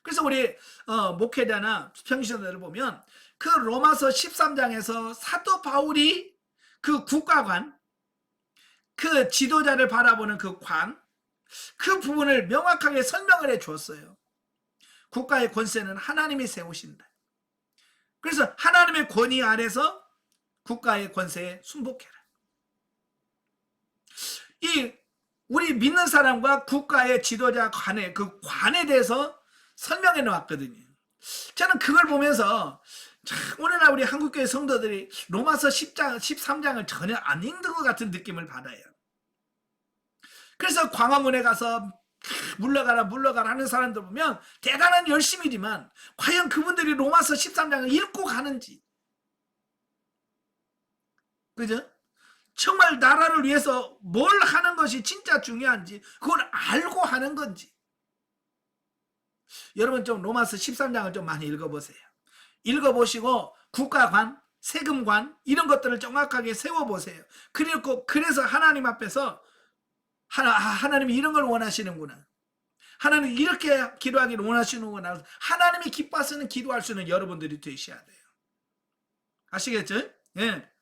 그래서 우리 목회자나 평신도들을 보면 그 로마서 13장에서 사도 바울이 그 국가관, 그 지도자를 바라보는 그 부분을 명확하게 설명을 해 주었어요. 국가의 권세는 하나님이 세우신다. 그래서 하나님의 권위 아래서 국가의 권세에 순복해라. 우리 믿는 사람과 국가의 지도자 관의 그 관에 대해서 설명해 놓았거든요. 저는 그걸 보면서 오늘날 우리 한국교회 성도들이 로마서 10장, 13장을 전혀 안 읽는 것 같은 느낌을 받아요. 그래서 광화문에 가서 물러가라 하는 사람들 보면 대단한 열심이지만 과연 그분들이 로마서 13장을 읽고 가는지, 그죠? 정말 나라를 위해서 뭘 하는 것이 진짜 중요한지 그걸 알고 하는 건지. 여러분 좀 로마서 13장을 좀 많이 읽어보세요. 읽어보시고 국가관, 세금관 이런 것들을 정확하게 세워보세요. 그래서 하나님 앞에서 하나님이 이런 걸 원하시는구나. 하나님 이렇게 기도하기를 원하시는구나. 하나님이 기뻐하시는 기도할 수 있는 여러분들이 되셔야 돼요. 아시겠죠? 예.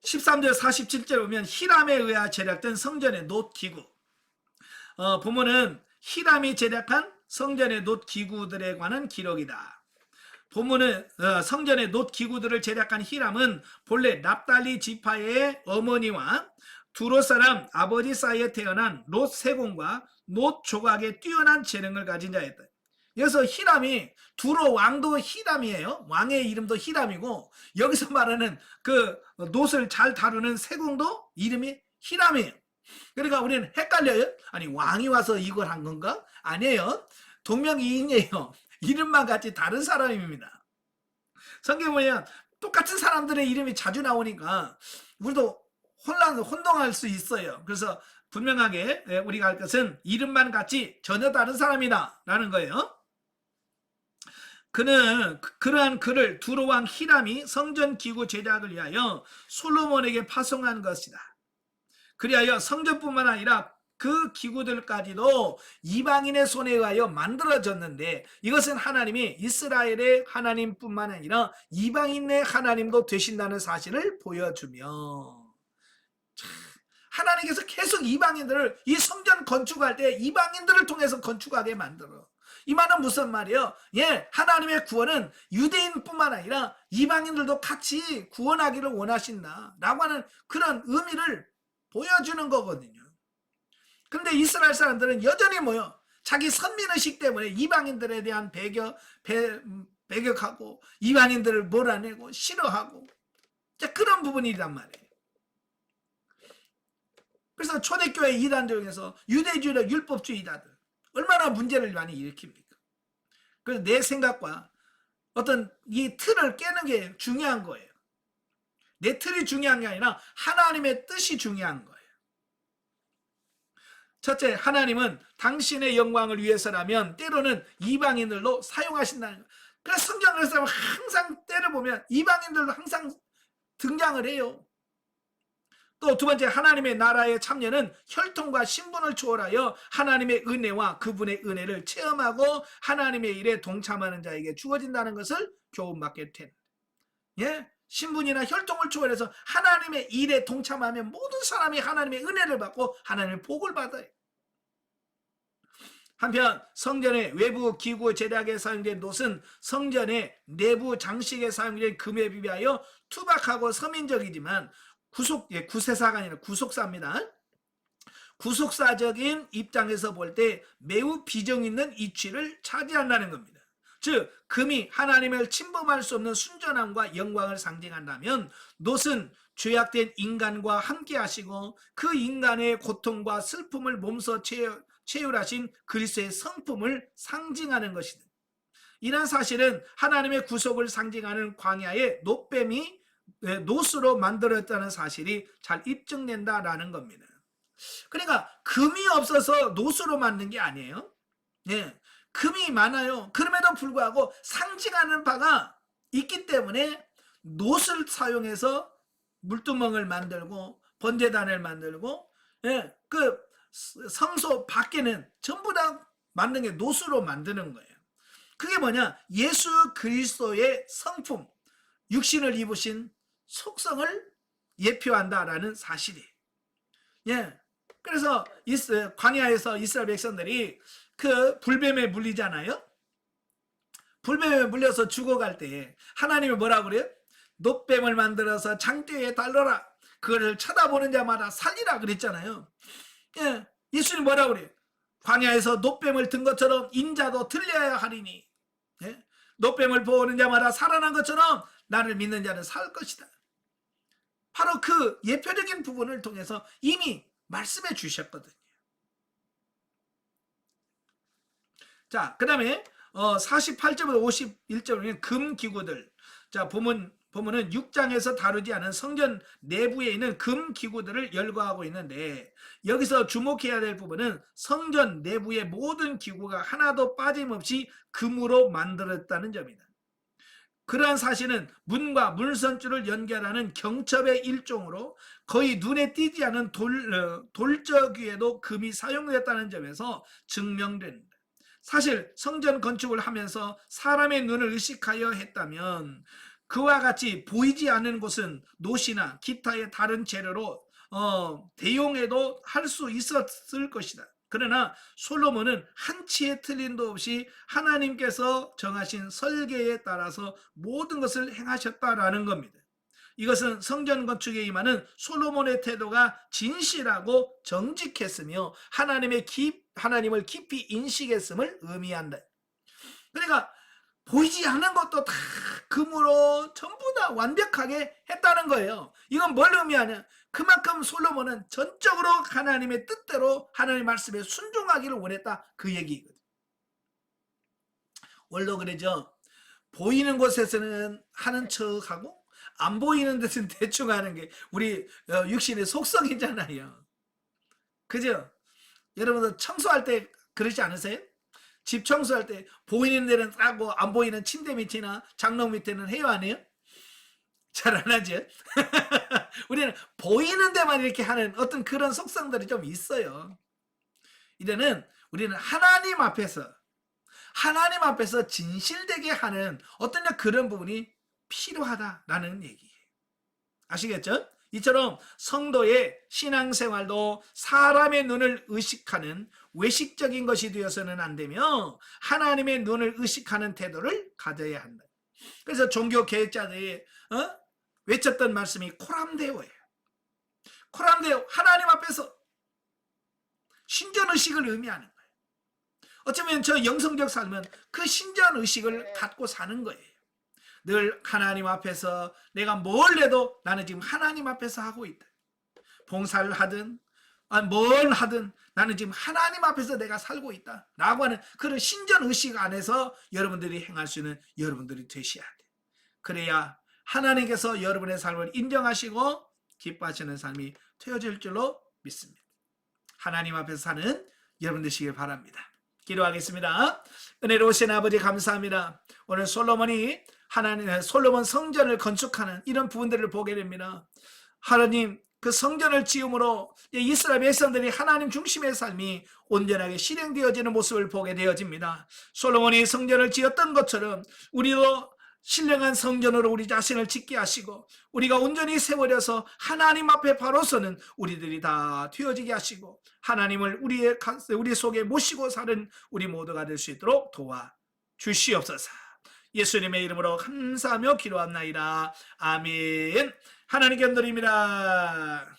13절 47절 보면 히람에 의하 제작된 성전의 놋기구. 본문은 히람이 제작한 성전의 놋기구들에 관한 기록이다. 본문은 성전의 놋기구들을 제작한 히람은 본래 납달리 지파의 어머니와 두로 사람 아버지 사이에 태어난 롯 세공과 롯 조각의 뛰어난 재능을 가진 자였다. 여기서 히람이 두로 왕도 히람이에요. 왕의 이름도 히람이고 여기서 말하는 그 롯을 잘 다루는 세공도 이름이 히람이에요. 그러니까 우리는 헷갈려요. 아니 왕이 와서 이걸 한 건가? 아니에요. 동명이인이에요. 이름만 같이 다른 사람입니다. 성경 보면 똑같은 사람들의 이름이 자주 나오니까 우리도 혼동할 수 있어요. 그래서 분명하게 우리가 할 것은 이름만 같이 전혀 다른 사람이다 라는 거예요. 그는 그러한 글을 두로 왕 히람이 성전 기구 제작을 위하여 솔로몬에게 파송한 것이다. 그리하여 성전뿐만 아니라 그 기구들까지도 이방인의 손에 의하여 만들어졌는데 이것은 하나님이 이스라엘의 하나님뿐만 아니라 이방인의 하나님도 되신다는 사실을 보여주며, 하나님께서 계속 이방인들을 이 성전 건축할 때 이방인들을 통해서 건축하게 만들어. 이 말은 무슨 말이에요? 예, 하나님의 구원은 유대인뿐만 아니라 이방인들도 같이 구원하기를 원하신다 라고 하는 그런 의미를 보여주는 거거든요. 근데 이스라엘 사람들은 여전히 뭐요? 자기 선민의식 때문에 이방인들에 대한 배격하고 이방인들을 몰아내고 싫어하고 그런 부분이란 말이에요. 그래서 초대교회 이단들 중에서 유대주의나 율법주의자들 얼마나 문제를 많이 일으킵니까? 그래서 내 생각과 어떤 이 틀을 깨는 게 중요한 거예요. 내 틀이 중요한 게 아니라 하나님의 뜻이 중요한 거예요. 첫째, 하나님은 당신의 영광을 위해서라면 때로는 이방인들로 사용하신다는 거예요. 그래서 성경에서 항상 때려보면 이방인들도 항상 등장을 해요. 또 두 번째, 하나님의 나라의 참여는 혈통과 신분을 초월하여 하나님의 은혜와 그분의 은혜를 체험하고 하나님의 일에 동참하는 자에게 주어진다는 것을 교훈받게 됩니다. 예? 신분이나 혈통을 초월해서 하나님의 일에 동참하면 모든 사람이 하나님의 은혜를 받고 하나님의 복을 받아요. 한편 성전의 외부 기구 제작에 사용된 놋은 성전의 내부 장식에 사용된 금에 비하여 투박하고 서민적이지만 구세사가 아니라 구속사입니다. 구속사적인 입장에서 볼 때 매우 비중 있는 이치를 차지한다는 겁니다. 즉 금이 하나님을 침범할 수 없는 순전함과 영광을 상징한다면 놋은 죄악된 인간과 함께 하시고 그 인간의 고통과 슬픔을 몸소 채울하신 그리스도의 성품을 상징하는 것이다. 이런 사실은 하나님의 구속을 상징하는 광야의 놋뱀이 놋으로 만들었다는 사실이 잘 입증된다라는 겁니다. 그러니까 금이 없어서 놋으로 만든 게 아니에요. 예, 금이 많아요. 그럼에도 불구하고 상징하는 바가 있기 때문에 놋을 사용해서 물두멍을 만들고 번제단을 만들고, 예, 그 성소 밖에는 전부 다 만든 게 놋으로 만드는 거예요. 그게 뭐냐? 예수 그리스도의 성품, 육신을 입으신 속성을 예표한다라는 사실이에요. 예. 그래서 광야에서 이스라엘 백성들이 그 불뱀에 물리잖아요. 불뱀에 물려서 죽어갈 때 하나님이 뭐라고 그래요? 놋뱀을 만들어서 장대에 달러라. 그거를 쳐다보는 자마다 살리라 그랬잖아요. 예. 예수님 뭐라고 그래요? 광야에서 놋뱀을 든 것처럼 인자도 들려야 하리니, 예? 놋뱀을 보는 자마다 살아난 것처럼 나를 믿는 자는 살 것이다. 바로 그 예표적인 부분을 통해서 이미 말씀해 주셨거든요. 자, 그 다음에 48절부터 51절은 금기구들. 자, 보면은 6장에서 다루지 않은 성전 내부에 있는 금기구들을 열거하고 있는데, 여기서 주목해야 될 부분은 성전 내부의 모든 기구가 하나도 빠짐없이 금으로 만들었다는 점이다. 그러한 사실은 문과 물선줄을 연결하는 경첩의 일종으로 거의 눈에 띄지 않은 돌적위에도 금이 사용됐다는 점에서 증명된다. 사실 성전 건축을 하면서 사람의 눈을 의식하여 했다면 그와 같이 보이지 않는 곳은 놋이나 기타의 다른 재료로 대용해도 할 수 있었을 것이다. 그러나 솔로몬은 한치의 틀림도 없이 하나님께서 정하신 설계에 따라서 모든 것을 행하셨다라는 겁니다. 이것은 성전 건축에 임하는 솔로몬의 태도가 진실하고 정직했으며 하나님을 깊이 인식했음을 의미한다. 그러니까 보이지 않는 것도 다 금으로 전부 다 완벽하게 했다는 거예요. 이건 뭘 의미하냐? 그만큼 솔로몬은 전적으로 하나님의 뜻대로 하나님의 말씀에 순종하기를 원했다, 그 얘기거든. 원래 그러죠. 보이는 곳에서는 하는 척하고 안 보이는 데서는 대충 하는 게 우리 육신의 속성이잖아요. 그죠? 여러분들 청소할 때 그러지 않으세요? 집 청소할 때 보이는 데는 하고 안 보이는 침대 밑이나 장롱 밑에는 해요, 안 해요? 잘 안 하죠? 우리는 보이는 데만 이렇게 하는 어떤 그런 속성들이 좀 있어요. 이제는 우리는 하나님 앞에서 진실되게 하는 어떤 그런 부분이 필요하다라는 얘기예요. 아시겠죠? 이처럼 성도의 신앙생활도 사람의 눈을 의식하는 외식적인 것이 되어서는 안 되며 하나님의 눈을 의식하는 태도를 가져야 한다. 그래서 종교 개혁자들이 외쳤던 말씀이 코람데오예요. 코람데오, 하나님 앞에서 신전의식을 의미하는 거예요. 어쩌면 저 영성적 삶은 그 신전의식을 갖고 사는 거예요. 늘 하나님 앞에서 내가 뭘 해도 나는 지금 하나님 앞에서 하고 있다. 봉사를 하든 뭘 하든 나는 지금 하나님 앞에서 내가 살고 있다 라고 하는 그런 신전의식 안에서 여러분들이 행할 수 있는 여러분들이 되셔야 돼. 그래야 하나님께서 여러분의 삶을 인정하시고 기뻐하시는 삶이 되어질 줄로 믿습니다. 하나님 앞에서 사는 여러분 되시길 바랍니다. 기도하겠습니다. 은혜로우신 아버지 감사합니다. 오늘 솔로몬 성전을 건축하는 이런 부분들을 보게 됩니다. 하나님, 그 성전을 지음으로 이스라엘 백성들이 하나님 중심의 삶이 온전하게 실행되어지는 모습을 보게 되어집니다. 솔로몬이 성전을 지었던 것처럼 우리도 신령한 성전으로 우리 자신을 짓게 하시고 우리가 온전히 세워져서 하나님 앞에 바로 서는 우리들이 다 되어지게 하시고 하나님을 우리 속에 모시고 사는 우리 모두가 될 수 있도록 도와주시옵소서. 예수님의 이름으로 감사하며 기도합나이다. 아멘. 하나님께 감사드립니다.